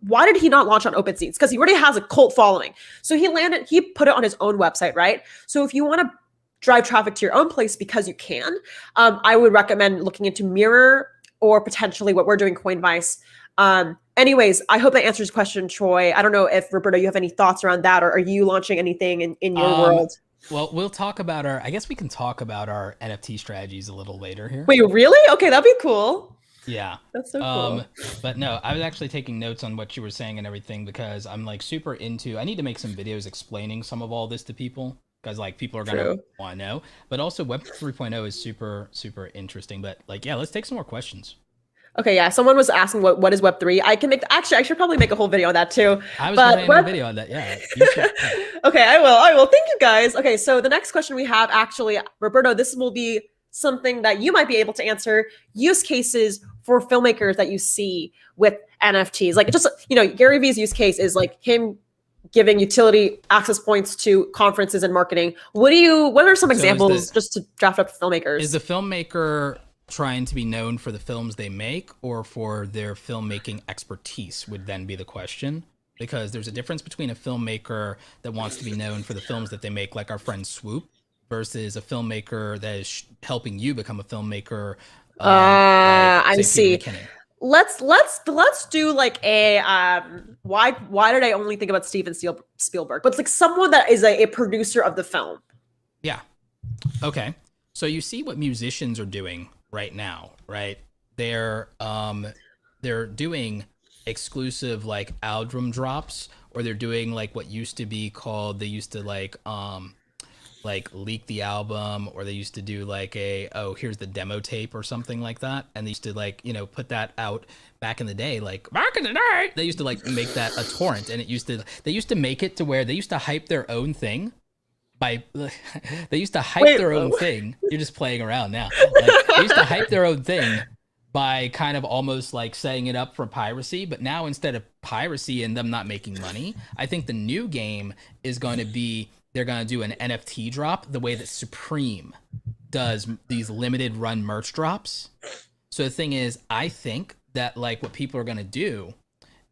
why did he not launch on OpenSea? It's because he already has a cult following. So he put it on his own website, right? So if you want to drive traffic to your own place because you can, I would recommend looking into Mirror or potentially what we're doing, Coinvice. Anyways, I hope that answers your question, Troy. I don't know if, Roberto, you have any thoughts around that, or are you launching anything in your world? Well, we'll talk about I guess we can talk about our NFT strategies a little later here. Wait, really? Okay, that'd be cool. Yeah. That's so cool. But no, I was actually taking notes on what you were saying and everything because I'm like super into, I need to make some videos explaining some of all this to people. Because like people are gonna want to know, but also Web 3.0 is super, super interesting. But like, yeah, let's take some more questions. Okay, yeah. Someone was asking what is Web3. I should probably make a whole video on that too. I was going to make a video on that. Yeah. Okay, I will. Thank you guys. Okay, so the next question we have actually, Roberto, this will be something that you might be able to answer. Use cases for filmmakers that you see with NFTs. Like just, Gary Vee's use case is like him giving utility access points to conferences and marketing. What are some examples just to draft up filmmakers? Is the filmmaker trying to be known for the films they make or for their filmmaking expertise would then be the question. because there's a difference between a filmmaker that wants to be known for the films that they make, like our friend Swoop, versus a filmmaker that is helping you become a filmmaker. I say, see. Peter McKinnon. Let's do like a why did I only think about Steven Spielberg? But it's like someone that is a producer of the film. Yeah. Okay. So you see what musicians are doing right now, right? They're doing exclusive like album drops, or they're doing like what used to be called, they used to like leak the album, or they used to do like here's the demo tape or something like that, and they used to like, you know, put that out back in the day. Like back in the day, they used to like make that a torrent, and they used to make it to where they used to hype their own thing by they used to hype their own thing. You're just playing around now. Like, they used to hype their own thing by kind of almost like setting it up for piracy. But now, instead of piracy and them not making money, I think the new game is going to be, they're going to do an NFT drop the way that Supreme does these limited run merch drops. So the thing is, I think that like what people are going to do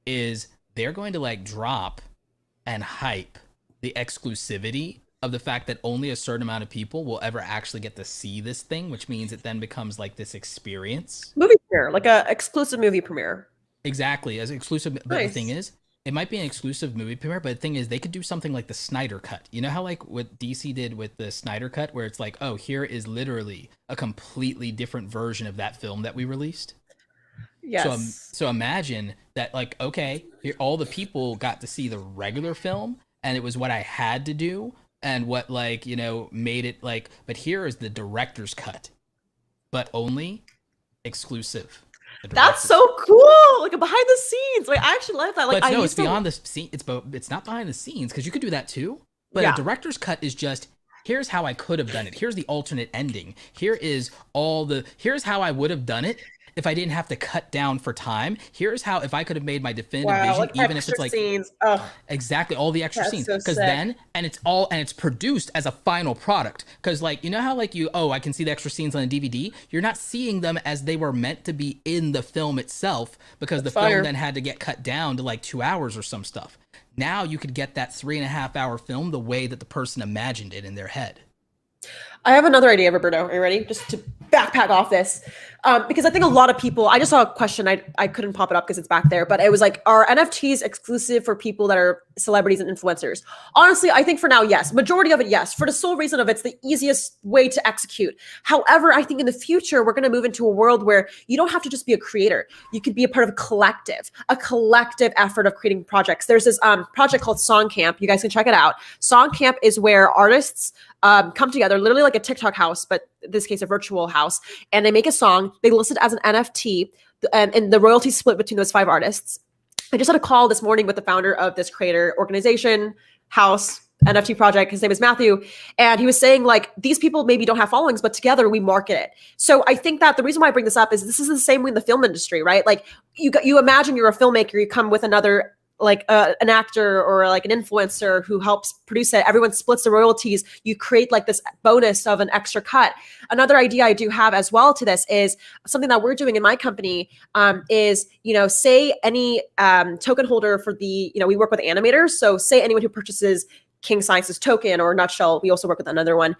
is they're going to like drop and hype the exclusivity of the fact that only a certain amount of people will ever actually get to see this thing, which means it then becomes like this experience. Movie premiere, like a exclusive movie premiere. Exactly, as exclusive. But Nice. the thing is, it might be an exclusive movie premiere, but the thing is, they could do something like the Snyder Cut. You know how like what DC did with the Snyder Cut, where it's like, oh, here is literally a completely different version of that film that we released. Yes. So imagine that, like, okay, here all the people got to see the regular film, and it was what I had to do, and what, like, you know, made it like, but here is the director's cut, but only exclusive. That's so cool. Like a behind the scenes. Like I actually like that. Like but I no, used it's beyond the scene. It's not behind the scenes, because you could do that too. But Yeah. a director's cut is just, here's how I could have done it. Here's the alternate ending. Here's how I would have done it if I didn't have to cut down for time. Here's how, if I could have made my definitive vision, like even if it's like scenes. Ugh. exactly all the extra That's scenes, so because sick. then it's produced as a final product, because like, you know how like I can see the extra scenes on a DVD, you're not seeing them as they were meant to be in the film itself, because the fire. film then had to get cut down to like 2 hours or some stuff. Now you could get that 3.5 hour film the way that the person imagined it in their head. I have another idea, Roberto. Are you ready? Just to backpack off this. Because I think a lot of people, I just saw a question. I couldn't pop it up because it's back there, but it was like, are NFTs exclusive for people that are celebrities and influencers? Honestly, I think for now, yes. Majority of it, yes. For the sole reason of it's the easiest way to execute. However, I think in the future, we're going to move into a world where you don't have to just be a creator. You could be a part of a collective effort of creating projects. There's this project called Song Camp. You guys can check it out. Song Camp is where artists come together, literally like a TikTok house, but in this case, a virtual house, and they make a song. They list it as an NFT, and the royalties split between those 5 artists. I just had a call this morning with the founder of this creator organization, house, NFT project. His name is Matthew. And he was saying, like, these people maybe don't have followings, but together we market it. So I think that the reason why I bring this up is this is the same way in the film industry, right? Like you imagine you're a filmmaker, you come with another, like an actor or like an influencer who helps produce it. Everyone splits the royalties. You create like this bonus of an extra cut. Another idea I do have as well to this is something that we're doing in my company is, say any token holder for the, we work with animators. So say anyone who purchases King Science's token or Nutshell, we also work with another one.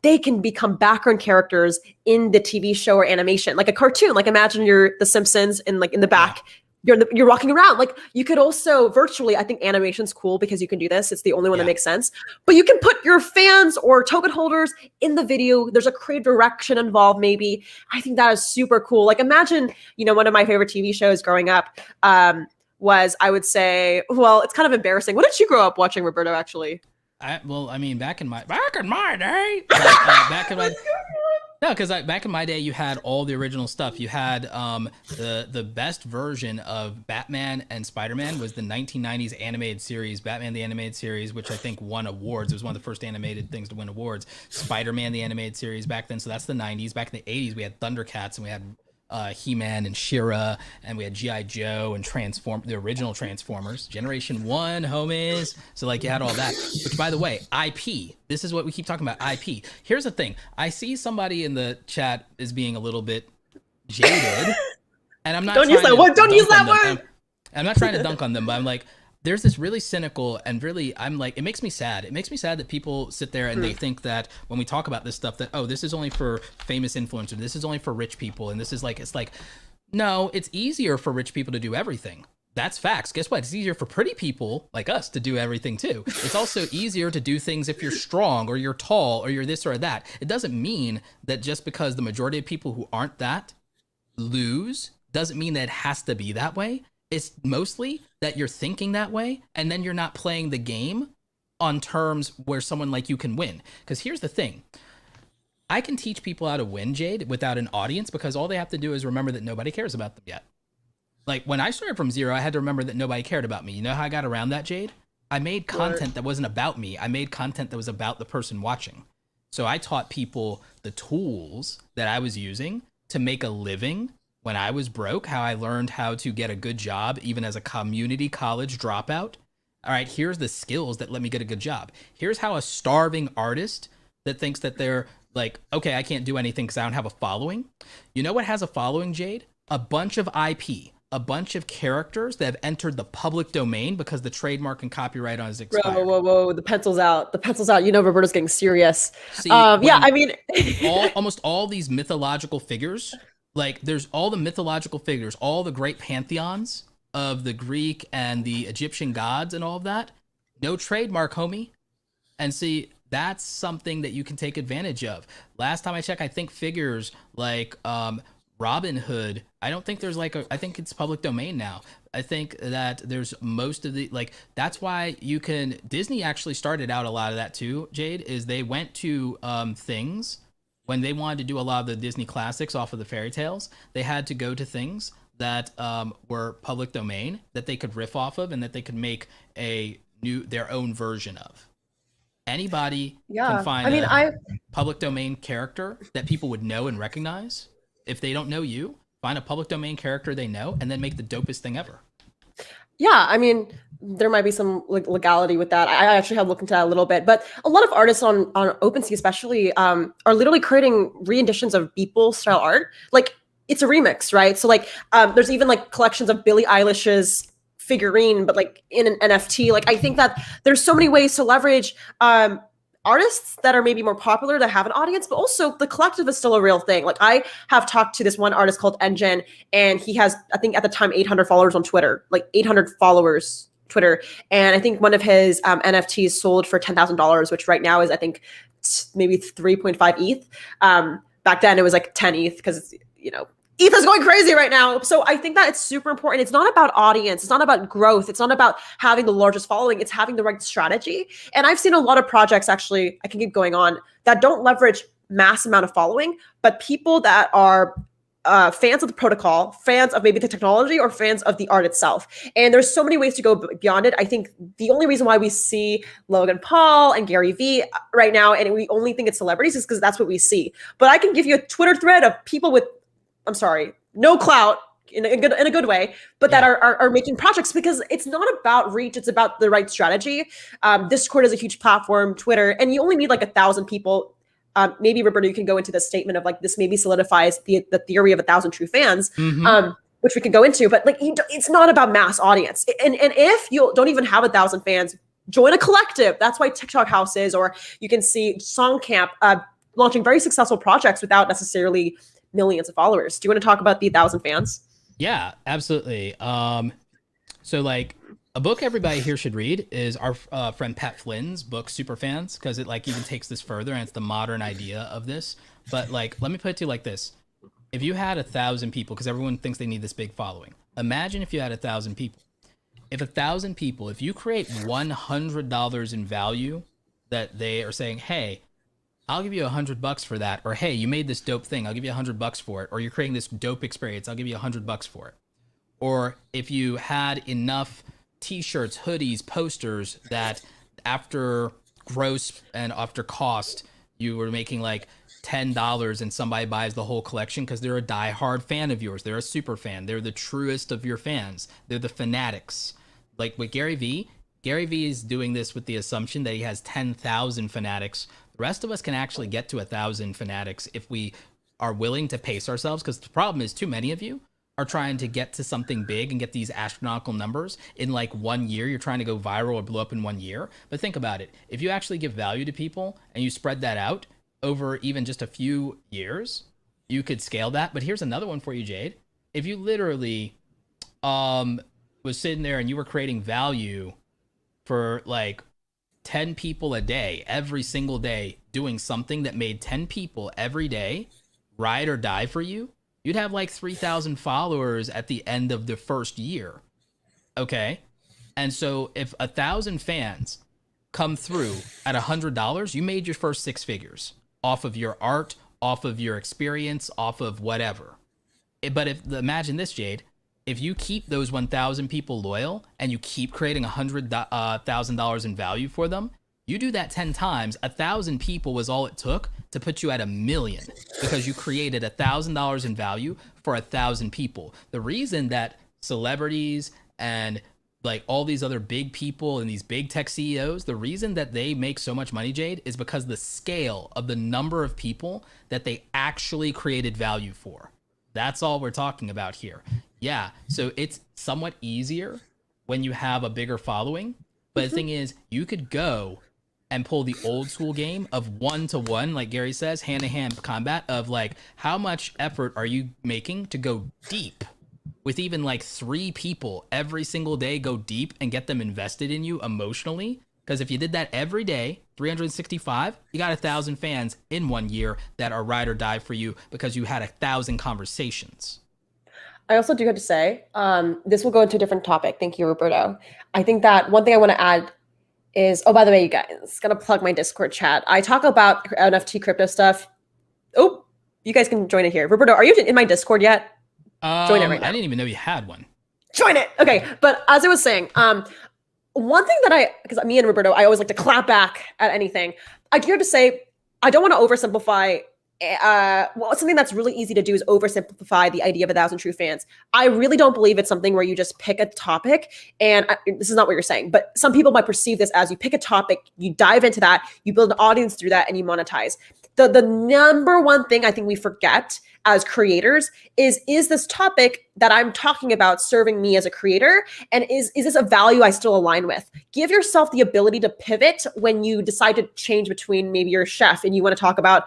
They can become background characters in the TV show or animation, like a cartoon. Like imagine you're The Simpsons and like in the back, you're walking around. Like you could also virtually, I think animation's cool because you can do this. It's the only one that makes sense. But you can put your fans or token holders in the video. There's a creative direction involved maybe. I think that is super cool. Like imagine, one of my favorite TV shows growing up was, I would say, well, it's kind of embarrassing. What did you grow up watching, Roberto, actually? Back in my day, no, because back in my day, you had all the original stuff. You had the best version of Batman and Spider-Man was the 1990s animated series, Batman the Animated Series, which I think won awards. It was one of the first animated things to win awards. Spider-Man the Animated Series back then, so that's the 90s. Back in the 80s, we had Thundercats and we had He-Man and She-Ra, and we had G.I. Joe and the original Transformers, Generation 1, homies. So like you had all that, which by the way, IP, this is what we keep talking about, IP. Here's the thing, I see somebody in the chat is being a little bit jaded, and I'm not Don't use that word. I'm not trying to dunk on them, but I'm like, there's this really cynical and really, I'm like, it makes me sad. It makes me sad that people sit there and they think that when we talk about this stuff that, oh, this is only for famous influencers, this is only for rich people, and this is like, it's like, no, it's easier for rich people to do everything. That's facts. Guess what? It's easier for pretty people like us to do everything too. It's also easier to do things if you're strong or you're tall or you're this or that. It doesn't mean that just because the majority of people who aren't that lose doesn't mean that it has to be that way. It's mostly that you're thinking that way, and then you're not playing the game on terms where someone like you can win. Because here's the thing. I can teach people how to win, Jade, without an audience, because all they have to do is remember that nobody cares about them yet. Like, when I started from zero, I had to remember that nobody cared about me. You know how I got around that, Jade? I made content that wasn't about me. I made content that was about the person watching. So I taught people the tools that I was using to make a living when I was broke, how I learned how to get a good job, even as a community college dropout. All right, here's the skills that let me get a good job. Here's how a starving artist that thinks that they're like, okay, I can't do anything because I don't have a following. You know what has a following, Jade? A bunch of IP, a bunch of characters that have entered the public domain because the trademark and copyright on is expired. Whoa, the pencil's out. The pencil's out. You know Roberto's getting serious. See, yeah, I mean... almost all these mythological figures, like there's all the mythological figures, all the great pantheons of the Greek and the Egyptian gods and all of that, no trademark, homie. And see, that's something that you can take advantage of. Last time I checked, I think figures like Robin Hood, I don't think there's like I think it's public domain now. I think that there's most of the, like, that's why you can, Disney actually started out a lot of that too, Jade, is they went to things when they wanted to do a lot of the Disney classics off of the fairy tales. They had to go to things that were public domain that they could riff off of and that they could make their own version of. Anybody can find a public domain character that people would know and recognize. If they don't know you, find a public domain character they know and then make the dopest thing ever. Yeah, I mean, there might be some legality with that. I actually have looked into that a little bit, but a lot of artists on OpenSea especially are literally creating re-editions of Beeple style art. Like, it's a remix, right? So like, there's even like collections of Billie Eilish's figurine, but like in an NFT. Like, I think that there's so many ways to leverage artists that are maybe more popular that have an audience, but also the collective is still a real thing. Like, I have talked to this one artist called Engine, and he has, I think at the time, 800 followers on Twitter, like 800 followers Twitter. And I think one of his NFTs sold for $10,000, which right now is, I think, maybe 3.5 ETH. Back then it was like 10 ETH because, you know, ETH is going crazy right now. So I think that it's super important. It's not about audience. It's not about growth. It's not about having the largest following. It's having the right strategy. And I've seen a lot of projects, actually, I can keep going on, that don't leverage mass amount of following, but people that are fans of the protocol, fans of maybe the technology, or fans of the art itself. And there's so many ways to go beyond it. I think the only reason why we see Logan Paul and Gary Vee right now, and we only think it's celebrities, is because that's what we see. But I can give you a Twitter thread of people with, I'm sorry, no clout in a good way, but that are making projects, because it's not about reach. It's about the right strategy. Discord is a huge platform, Twitter, and you only need like 1,000 people. Maybe Roberto, you can go into the statement of like, this maybe solidifies the theory of 1,000 true fans, which we can go into, but like, it's not about mass audience. And if you don't even have 1,000 fans, join a collective. That's why TikTok House is, or you can see Song Camp launching very successful projects without necessarily millions of followers. Do you want to talk about the 1,000 fans? Yeah, absolutely. So like, a book everybody here should read is our friend Pat Flynn's book, Superfans, because it like even takes this further, and it's the modern idea of this. But like, let me put it to you like this. If you had 1,000 people, because everyone thinks they need this big following, imagine if you had 1,000 people. If 1,000 people, if you create $100 in value that they are saying, hey, I'll give you $100 for that, or hey, you made this dope thing, I'll give you $100 for it, or you're creating this dope experience, I'll give you $100 for it. Or if you had enough t-shirts, hoodies, posters that after gross and after cost, you were making like $10 and somebody buys the whole collection because they're a diehard fan of yours. They're a super fan. They're the truest of your fans. They're the fanatics. Like with Gary Vee is doing this with the assumption that he has 10,000 fanatics. The rest of us can actually get to 1,000 fanatics if we are willing to pace ourselves, because the problem is too many of you are trying to get to something big and get these astronomical numbers in like 1 year. You're trying to go viral or blow up in 1 year. But think about it. If you actually give value to people and you spread that out over even just a few years, you could scale that. But here's another one for you, Jade. If you literally was sitting there and you were creating value for like 10 people a day, every single day, doing something that made 10 people every day ride or die for you, you'd have like 3,000 followers at the end of the first year. Okay. And so if 1,000 fans come through at $100, you made your first 6 figures off of your art, off of your experience, off of whatever. But imagine this, Jade, if you keep those 1,000 people loyal and you keep creating $100,000 in value for them, you do that 10 times. 1,000 people was all it took to put you at $1 million because you created $1,000 in value for 1,000 people. The reason that celebrities and like all these other big people and these big tech CEOs, the reason that they make so much money, Jade, is because the scale of the number of people that they actually created value for. That's all we're talking about here. Yeah, so it's somewhat easier when you have a bigger following. But the thing is, you could go and pull the old school game of 1-to-1, like Gary says, hand-to-hand combat of like, how much effort are you making to go deep with even like 3 people every single day, go deep and get them invested in you emotionally? Because if you did that every day, 365, you got 1,000 fans in 1 year that are ride or die for you because you had 1,000 conversations. I also do have to say, this will go into a different topic. Thank you, Roberto. I think that one thing I want to add is, oh, by the way, you guys, gonna plug my Discord chat. I talk about NFT crypto stuff. Oh, you guys can join it here. Roberto, are you in my Discord yet? Join it right now. I didn't even know you had one. Join it. Okay, but as I was saying, one thing that because me and Roberto, I always like to clap back at anything. I do have to say, I don't want to oversimplify. Something that's really easy to do is oversimplify the idea of 1,000 true fans. I really don't believe it's something where you just pick a topic, and this is not what you're saying, but some people might perceive this as you pick a topic, you dive into that, you build an audience through that, and you monetize. The number one thing I think we forget as creators is this topic that I'm talking about serving me as a creator? And is this a value I still align with? Give yourself the ability to pivot when you decide to change between maybe you're a chef and you want to talk about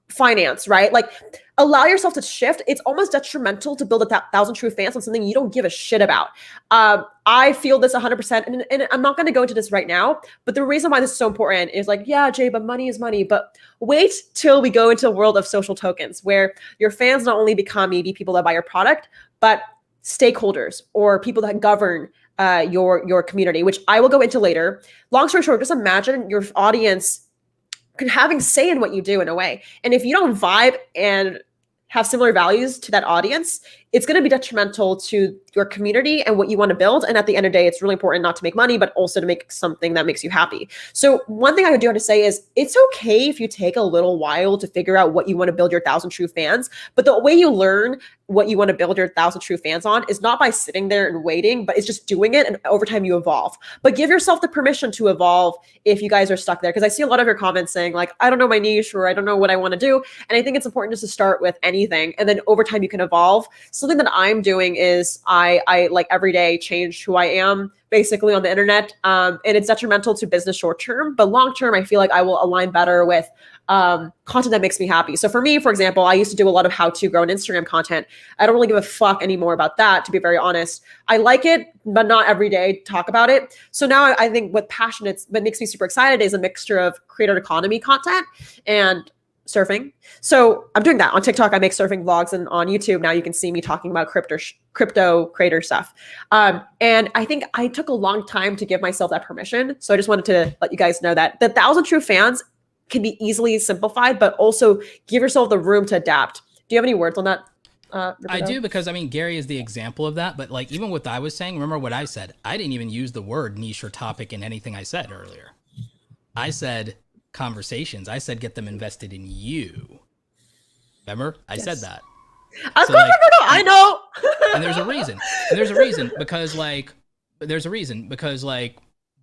finance, right? Like, allow yourself to shift. It's almost detrimental to build 1,000 true fans on something you don't give a shit about. I feel this 100%, and I'm not going to go into this right now, but the reason why this is so important is like, yeah, Jay, but money is money. But wait till we go into a world of social tokens where your fans not only become maybe people that buy your product, but stakeholders or people that govern your community, which I will go into later. Long story short, just imagine your audience having say in what you do in a way. And if you don't vibe and have similar values to that audience, it's going to be detrimental to your community and what you want to build. And at the end of the day, it's really important not to make money, but also to make something that makes you happy. So one thing I do have to say is it's okay if you take a little while to figure out what you want to build your 1,000 true fans. But the way you learn what you want to build your 1,000 true fans on is not by sitting there and waiting, but it's just doing it. And over time you evolve. But give yourself the permission to evolve if you guys are stuck there. Because I see a lot of your comments saying like, I don't know my niche or I don't know what I want to do. And I think it's important just to start with anything. And then over time you can evolve. Something that I'm doing is I like every day change who I am basically on the internet. And it's detrimental to business short term, but long term, I feel like I will align better with content that makes me happy. So for me, for example, I used to do a lot of how to grow an Instagram content. I don't really give a fuck anymore about that, to be very honest. I like it, but not every day talk about it. So now I think what makes me super excited is a mixture of creator economy content and surfing. So I'm doing that on TikTok. I make surfing vlogs, and on YouTube now you can see me talking about crypto creator stuff. And I think I took a long time to give myself that permission. So I just wanted to let you guys know that the 1,000 true fans can be easily simplified, but also give yourself the room to adapt. Do you have any words on that? I do, because I mean, Gary is the example of that. But like, even what I was saying, remember what I said? I didn't even use the word niche or topic in anything I said earlier. I said conversations. I said get them invested in you. Remember? I said that. I know. And there's a reason. And there's a reason because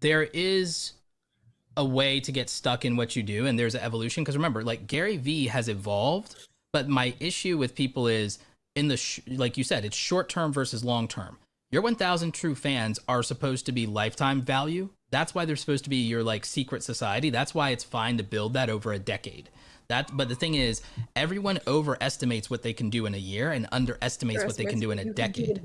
there is a way to get stuck in what you do, and there's an evolution. Because remember, like, Gary Vee has evolved, but my issue with people is like you said, it's short term versus long term. Your 1,000 true fans are supposed to be lifetime value. That's why they're supposed to be your like secret society. That's why it's fine to build that over a decade. But the thing is, everyone overestimates what they can do in a year and underestimates what they can do in a decade.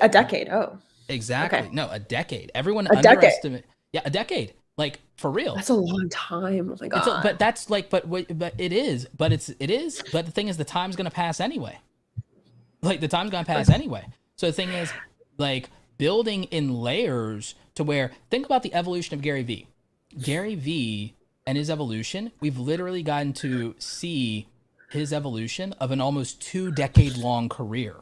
A decade. Oh, exactly. Okay. no, a decade. Everyone A decade. underestimates. Yeah, a decade. Like for real. That's a long time. Oh my god. But that's like, but it is. But it is. But the thing is, the time's gonna pass anyway. Like the time's gonna pass anyway. So the thing is, like building in layers to where think about the evolution of Gary Vee. Gary Vee and his evolution, we've literally gotten to see his evolution of an almost 2-decade-long career.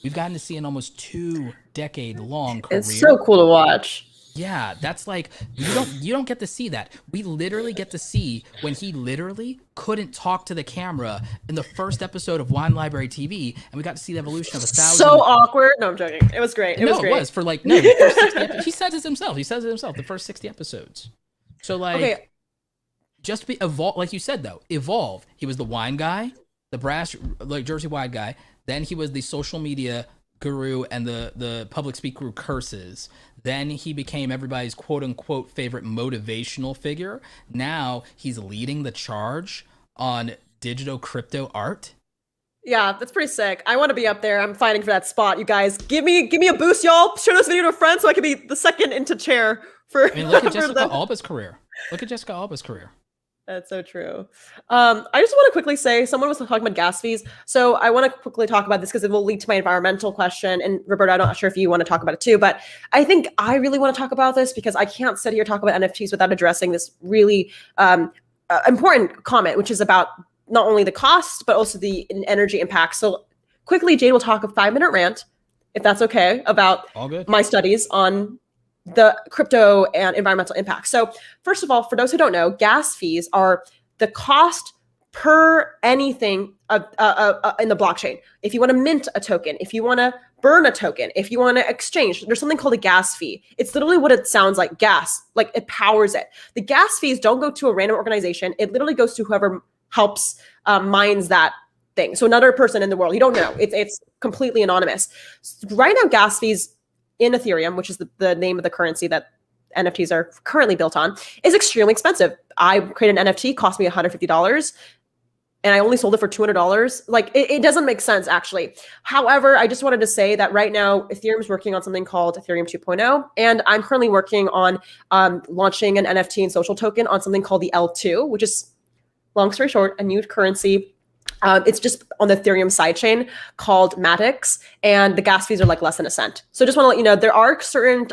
We've gotten to see an almost 2-decade-long career. It's so cool to watch. Yeah, that's like you don't get to see that. We literally get to see when he literally couldn't talk to the camera in the first episode of Wine Library TV, and we got to see the evolution of 1,000. So awkward. No, I'm joking. It was great. It was great. It was for like the first 60 he says it himself. He says it himself. The first 60 episodes. So like, okay. Just be evolve, like you said though. Evolve. He was the wine guy, the brass like Jersey wine guy. Then he was the social media guru and the public speaker who curses. Then he became everybody's quote unquote favorite motivational figure. Now he's leading the charge on digital crypto art. Yeah, that's pretty sick. I want to be up there. I'm fighting for that spot. You guys, give me a boost, y'all. Share this video to a friend so I can be the second into chair for. I mean, look at Jessica Alba's career. Look at Jessica Alba's career. That's so true. I just want to quickly say, someone was talking about gas fees. So I want to quickly talk about this because it will lead to my environmental question. And Roberto, I'm not sure if you want to talk about it too, but I think I really want to talk about this because I can't sit here and talk about NFTs without addressing this really important comment, which is about not only the cost, but also the energy impact. So quickly, Jade will talk a 5-minute rant, if that's okay, about my studies on the crypto and environmental impact. So first of all, for those who don't know, gas fees are the cost per anything in the blockchain. If you want to mint a token, if you want to burn a token, if you want to exchange, there's something called a gas fee. It's literally what it sounds like, gas, like it powers it. The gas fees don't go to a random organization. It literally goes to whoever helps mines that thing. So another person in the world, you don't know. It's completely anonymous. Right now, gas fees in Ethereum, which is the name of the currency that NFTs are currently built on, is extremely expensive. I created an NFT, cost me $150, and I only sold it for $200. Like, it doesn't make sense, actually. However, I just wanted to say that right now, Ethereum is working on something called Ethereum 2.0, and I'm currently working on launching an NFT and social token on something called the L2, which is, long story short, a new currency. It's just on the Ethereum sidechain called Matix, and the gas fees are like less than a cent. So just want to let you know, there are certain,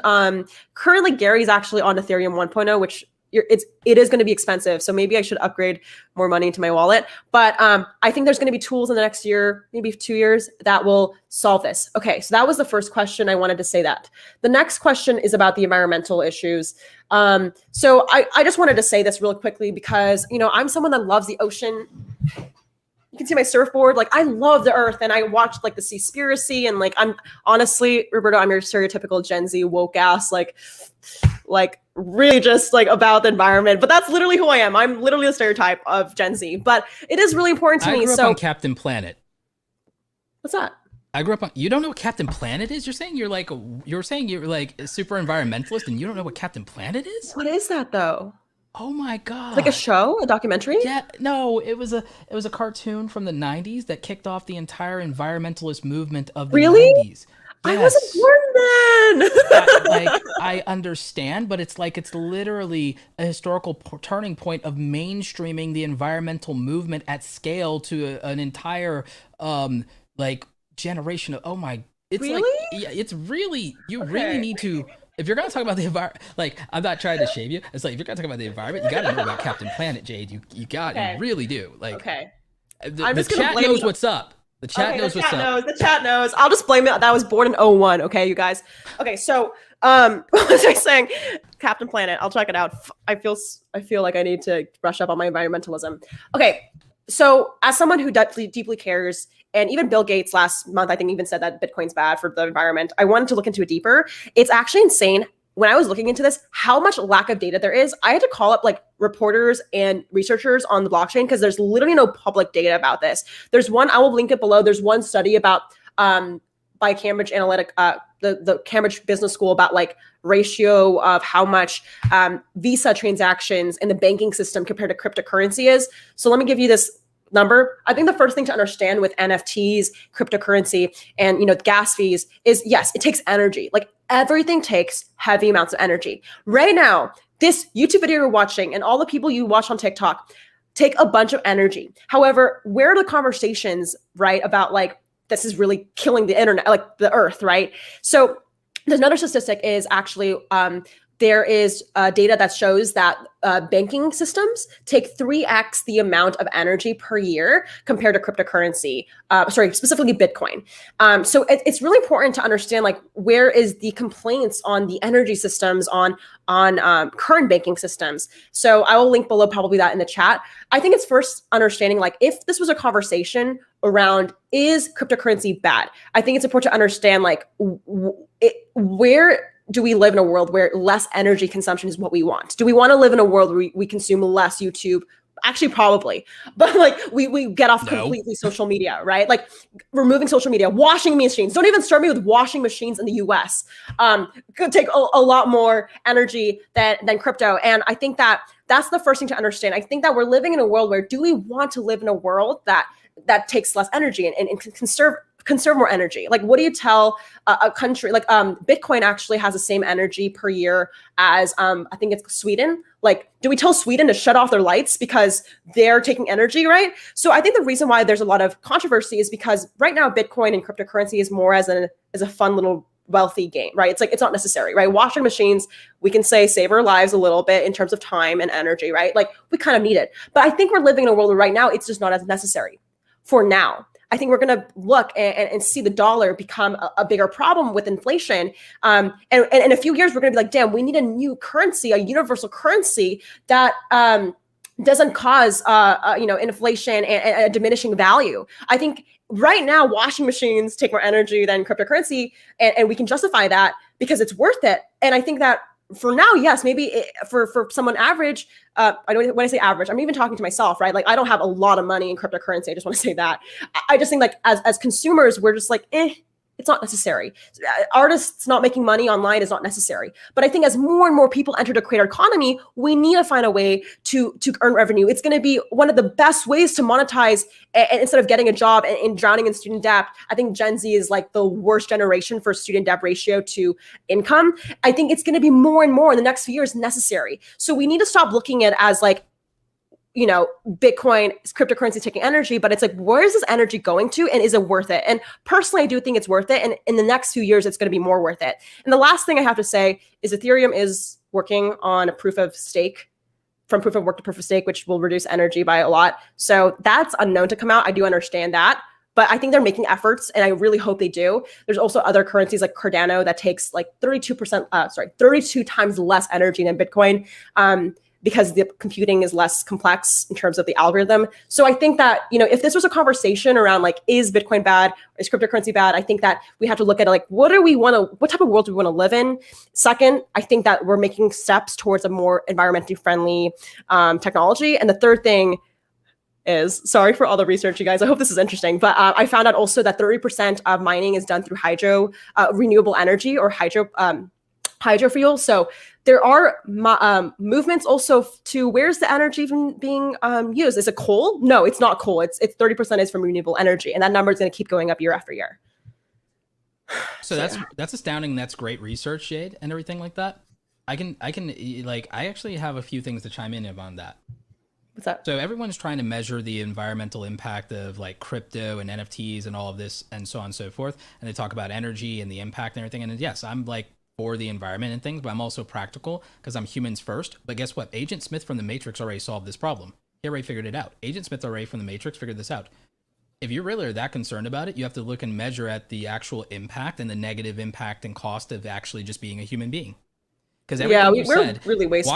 currently Gary's actually on Ethereum 1.0, which it is going to be expensive. So maybe I should upgrade more money into my wallet. But I think there's going to be tools in the next year, maybe 2 years, that will solve this. Okay, so that was the first question. I wanted to say that. The next question is about the environmental issues. So I just wanted to say this real quickly because, you know, I'm someone that loves the ocean. You can see my surfboard. Like, I love the earth, and I watched like the Seaspiracy, and like, I'm honestly, Roberto, I'm your stereotypical Gen Z woke ass, like really just like about the environment. But that's literally who I am. I'm literally the stereotype of Gen Z. But it is really important to me. I grew up on Captain Planet. What's that? I grew up on. You don't know what Captain Planet is? You're saying you're like a super environmentalist, and you don't know what Captain Planet is? What is that though? Oh my god! Like a show, a documentary? Yeah, no, it was a cartoon from the '90s that kicked off the entire environmentalist movement of the '90s. Yes. I wasn't born then. I understand, but it's literally a historical turning point of mainstreaming the environmental movement at scale to an entire generation of. Oh my! It's really? Yeah, it's really really need to. If you're gonna talk about the environment, like, I'm not trying to shame you. It's like, if you're gonna talk about the environment, you gotta know about Captain Planet, Jade. You really do. Like, okay. The chat knows what's up. The chat knows what's up. The chat knows. I'll just blame it that I was born in 01. Okay, you guys. Okay, so what was I saying? Captain Planet. I'll check it out. I feel like I need to brush up on my environmentalism. Okay, so as someone who deeply cares, and even Bill Gates last month, I think, even said that Bitcoin's bad for the environment. I wanted to look into it deeper. It's actually insane when I was looking into this, how much lack of data there is. I had to call up like reporters and researchers on the blockchain because there's literally no public data about this. There's one, I will link it below. There's one study about by Cambridge Analytic, the Cambridge Business School, about like ratio of how much Visa transactions in the banking system compared to cryptocurrency is. So let me give you this number. I think the first thing to understand with NFTs, cryptocurrency, and gas fees is, yes, it takes energy. Like everything takes heavy amounts of energy. Right now, this YouTube video you're watching and all the people you watch on TikTok take a bunch of energy. However, where are the conversations, right, about like, this is really killing the internet, like the earth, right? So there's another statistic is actually, there is data that shows that banking systems take 3x the amount of energy per year compared to cryptocurrency, specifically Bitcoin. So it's really important to understand like where is the complaints on the energy systems on current banking systems. So I will link below probably that in the chat. I think it's first understanding like if this was a conversation around is cryptocurrency bad, I think it's important to understand like where do we live in a world where less energy consumption is what we want? Do we want to live in a world where we consume less YouTube? Actually, probably. But like we get off completely social media, right? Like removing social media, washing machines. Don't even start me with washing machines in the US. Could take a lot more energy than crypto. And I think that's the first thing to understand. I think that we're living in a world where do we want to live in a world that takes less energy and conserve more energy? Like, what do you tell a country like Bitcoin actually has the same energy per year as I think it's Sweden? Like, do we tell Sweden to shut off their lights because they're taking energy, right? So I think the reason why there's a lot of controversy is because right now Bitcoin and cryptocurrency is more as a fun little wealthy game, right? It's like it's not necessary, right? Washing machines, we can say save our lives a little bit in terms of time and energy, right? Like we kind of need it. But I think we're living in a world where right now it's just not as necessary for now. I think we're going to look and see the dollar become a bigger problem with inflation. And in a few years, we're going to be like, damn, we need a new currency, a universal currency that doesn't cause inflation and a diminishing value. I think right now, washing machines take more energy than cryptocurrency, and we can justify that because it's worth it. And I think that for now, yes, maybe for someone average, when I say average, I'm even talking to myself, right? Like I don't have a lot of money in cryptocurrency. I just want to say that. I just think like as consumers, we're just like, it's not necessary. Artists not making money online is not necessary. But I think as more and more people enter the creator economy, we need to find a way to earn revenue. It's going to be one of the best ways to monetize instead of getting a job and drowning in student debt. I think Gen Z is like the worst generation for student debt ratio to income. I think it's going to be more and more in the next few years necessary. So we need to stop looking at it as like, Bitcoin, cryptocurrency taking energy, but it's like, where is this energy going to? And is it worth it? And personally, I do think it's worth it. And in the next few years, it's going to be more worth it. And the last thing I have to say is Ethereum is working on a proof of stake, from proof of work to proof of stake, which will reduce energy by a lot. So that's unknown to come out. I do understand that. But I think they're making efforts, and I really hope they do. There's also other currencies like Cardano that takes like 32 times less energy than Bitcoin. Because the computing is less complex in terms of the algorithm. So I think that, if this was a conversation around like, is Bitcoin bad? Is cryptocurrency bad? I think that we have to look at like, what type of world do we want to live in? Second, I think that we're making steps towards a more environmentally friendly technology. And the third thing is, sorry for all the research, you guys, I hope this is interesting, but I found out also that 30% of mining is done through renewable energy or hydrofuel. So there are movements also to where's the energy even being used? Is it coal? No, it's not coal. It's 30% is from renewable energy, and that number is going to keep going up year after year. So that's astounding. That's great research, Jade, and everything like that. I actually have a few things to chime in on that. What's that? So everyone's trying to measure the environmental impact of like crypto and NFTs and all of this and so on and so forth, and they talk about energy and the impact and everything. And yes, I'm like for the environment and things, but I'm also practical because I'm humans first. But guess what? Agent Smith from the Matrix already solved this problem. He already figured it out. Agent Smith already from the Matrix figured this out. If you really are that concerned about it, you have to look and measure at the actual impact and the negative impact and cost of actually just being a human being. Because everything we're said, really wasteful.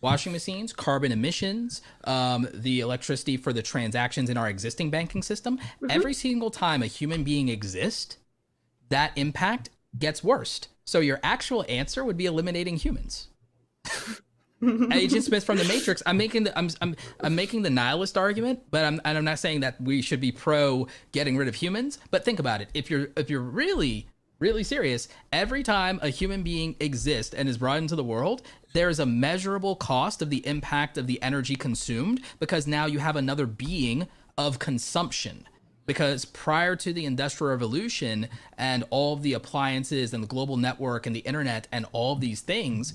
Washing machines, carbon emissions, the electricity for the transactions in our existing banking system, every single time a human being exists, that impact gets worse. So your actual answer would be eliminating humans. Agent Smith from the Matrix. I'm making the nihilist argument, but I'm not saying that we should be pro getting rid of humans. But think about it. If you're really serious, every time a human being exists and is brought into the world, there is a measurable cost of the impact of the energy consumed, because now you have another being of consumption. Because prior to the Industrial Revolution and all of the appliances and the global network and the internet and all of these things,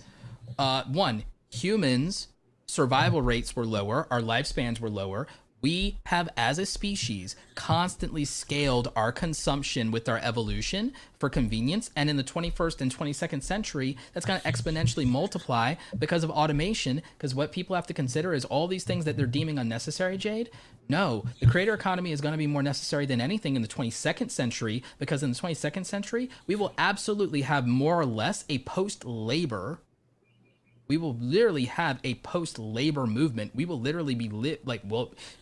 humans' survival rates were lower, our lifespans were lower. We have, as a species, constantly scaled our consumption with our evolution for convenience. And in the 21st and 22nd century, that's going to exponentially multiply because of automation. Because what people have to consider is all these things that they're deeming unnecessary, Jade. No, the creator economy is going to be more necessary than anything in the 22nd century, because in the 22nd century, we will absolutely have more or less a post-labor. We will literally have a post-labor movement. We will literally be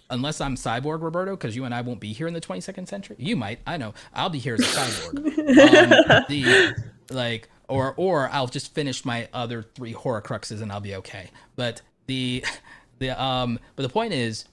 unless I'm cyborg, Roberto, because you and I won't be here in the 22nd century. You might, I know. I'll be here as a cyborg. Or I'll just finish my other 3 Horcruxes and I'll be okay. But the point is,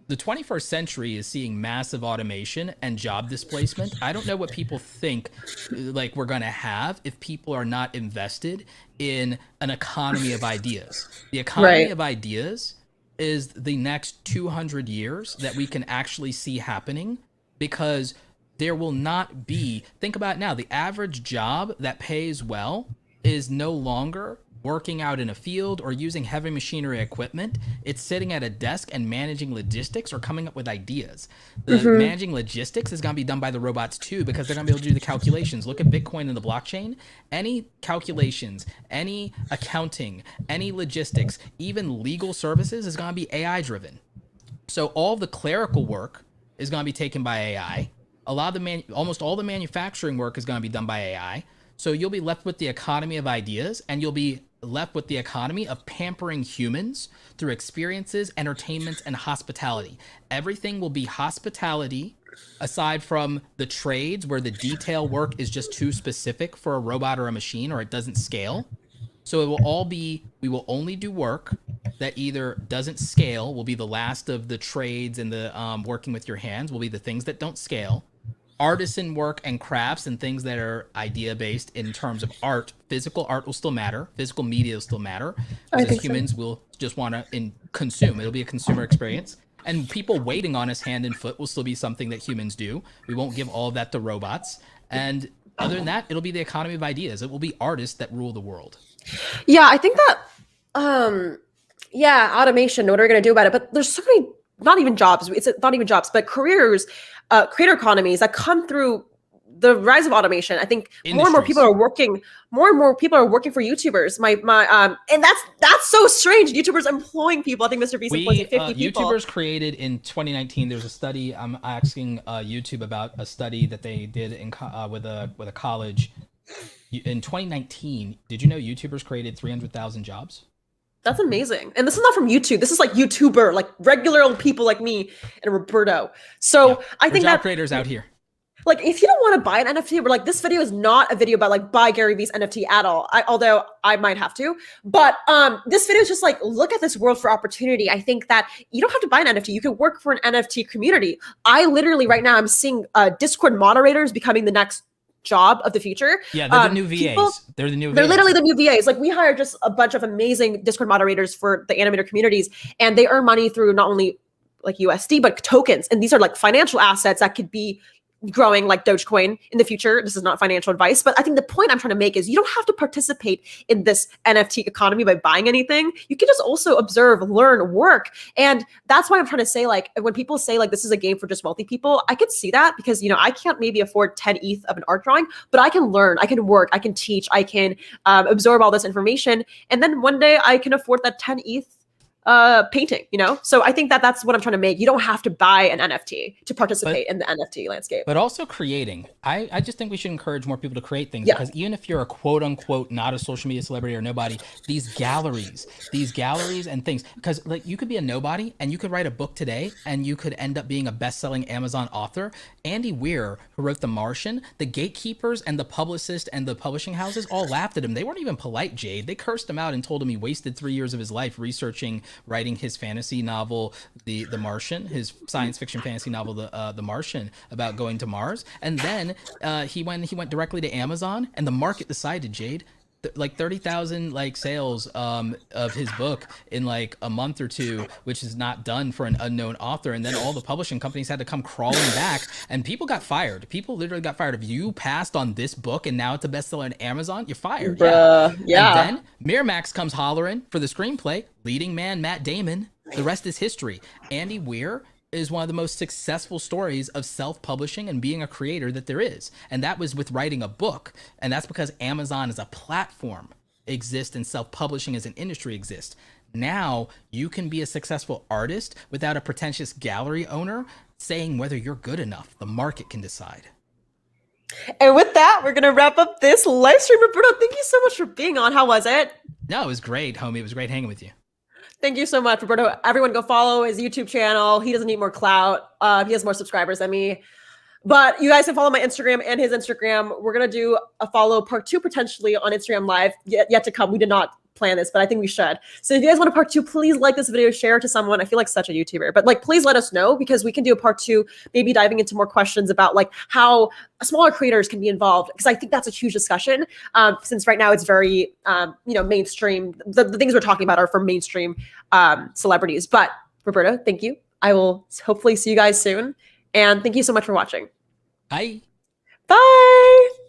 the 21st century is seeing massive automation and job displacement. I don't know what people think we're going to have if people are not invested in an economy of ideas. The economy of ideas is the next 200 years that we can actually see happening, because there will not be, think about it now, the average job that pays well is no longer working out in a field or using heavy machinery equipment. It's sitting at a desk and managing logistics or coming up with ideas. The managing logistics is going to be done by the robots too, because they're going to be able to do the calculations. Look at Bitcoin and the blockchain. Any calculations, any accounting, any logistics, even legal services is going to be AI driven. So all the clerical work is going to be taken by AI. Almost all the manufacturing work is going to be done by AI. So you'll be left with the economy of ideas, and you'll be left with the economy of pampering humans through experiences, entertainment, and hospitality. Everything will be hospitality, aside from the trades where the detail work is just too specific for a robot or a machine, or it doesn't scale. So it will all be, we will only do work that either doesn't scale, will be the last of the trades, and the working with your hands will be the things that don't scale. Artisan work and crafts and things that are idea based in terms of art, physical art will still matter, physical media will still matter, because humans will just want to consume. It'll be a consumer experience, and people waiting on us hand and foot will still be something that humans do. We won't give all of that to robots, and other than that, it'll be the economy of ideas. It will be artists that rule the world. Yeah, I think that automation, what are we going to do about it? But there's so many, not even jobs, it's not even jobs, but careers, creator economies that come through the rise of automation. I think more and more people are working for YouTubers. And that's so strange. YouTubers employing people. I think Mr. Beast employs 50 people. YouTubers created in 2019. There's a study. I'm asking YouTube about a study that they did with a college in 2019. Did you know YouTubers created 300,000 jobs? That's amazing. And this is not from YouTube. This is like YouTuber, like regular old people like me and Roberto. So I think job creators out here. Like, if you don't want to buy an NFT, we're like, this video is not a video about like buy Gary Vee's NFT at all. Although I might have to, but this video is just like, look at this world for opportunity. I think that you don't have to buy an NFT. You can work for an NFT community. I literally right now I'm seeing Discord moderators becoming the next job of the future. Yeah, they're the new VAs. They're literally the new VAs. Like, we hired just a bunch of amazing Discord moderators for the animator communities, and they earn money through not only like USD but tokens. And these are like financial assets that could be growing like Dogecoin in the future. This is not financial advice, but I think the point I'm trying to make is you don't have to participate in this NFT economy by buying anything. You can just also observe, learn, work. And that's why I'm trying to say, like, when people say like this is a game for just wealthy people, I could see that, because, you know, I can't maybe afford 10 ETH of an art drawing, but I can learn, I can work, I can teach, I can absorb all this information. And then one day I can afford that 10 ETH painting, you know? So I think that that's what I'm trying to make. You don't have to buy an NFT to participate in the NFT landscape. But also creating. I just think we should encourage more people to create things, Yeah. because even if you're a quote unquote not a social media celebrity or nobody, these galleries and things, because like you could be a nobody and you could write a book today and you could end up being a best-selling Amazon author. Andy Weir, who wrote The Martian, the gatekeepers and the publicist and the publishing houses all laughed at him. They weren't even polite, Jade. They cursed him out and told him he wasted 3 years of his life researching, writing his fantasy novel, The Martian, his science fiction fantasy novel, The Martian, about going to Mars. And then he went directly to Amazon, and the market decided, Jade, like 30,000 like sales of his book in like a month or two, which is not done for an unknown author. And then all the publishing companies had to come crawling back, and people got fired. People literally got fired. If you passed on this book and now it's a bestseller on Amazon, you're fired. Yeah. And then Miramax comes hollering for the screenplay, leading man Matt Damon. The rest is history. Andy Weir is one of the most successful stories of self-publishing and being a creator that there is. And that was with writing a book. And that's because Amazon as a platform exists and self-publishing as an industry exists. Now you can be a successful artist without a pretentious gallery owner saying whether you're good enough. The market can decide. And with that, we're going to wrap up this live stream. Roberto, thank you so much for being on. How was it? No, it was great, homie. It was great hanging with you. Thank you so much, Roberto. Everyone go follow his YouTube channel. He doesn't need more clout. He has more subscribers than me. But you guys can follow my Instagram and his Instagram. We're going to do a follow part 2 potentially on Instagram Live yet to come. We did not plan this, but I think we should. So if you guys want a part 2, please like this video, share it to someone. I feel like such a YouTuber, but like, please let us know, because we can do a part 2, maybe diving into more questions about like how smaller creators can be involved. Because I think that's a huge discussion. Since right now it's very, mainstream. The things we're talking about are for mainstream celebrities. But Roberto, thank you. I will hopefully see you guys soon. And thank you so much for watching. Bye. Bye.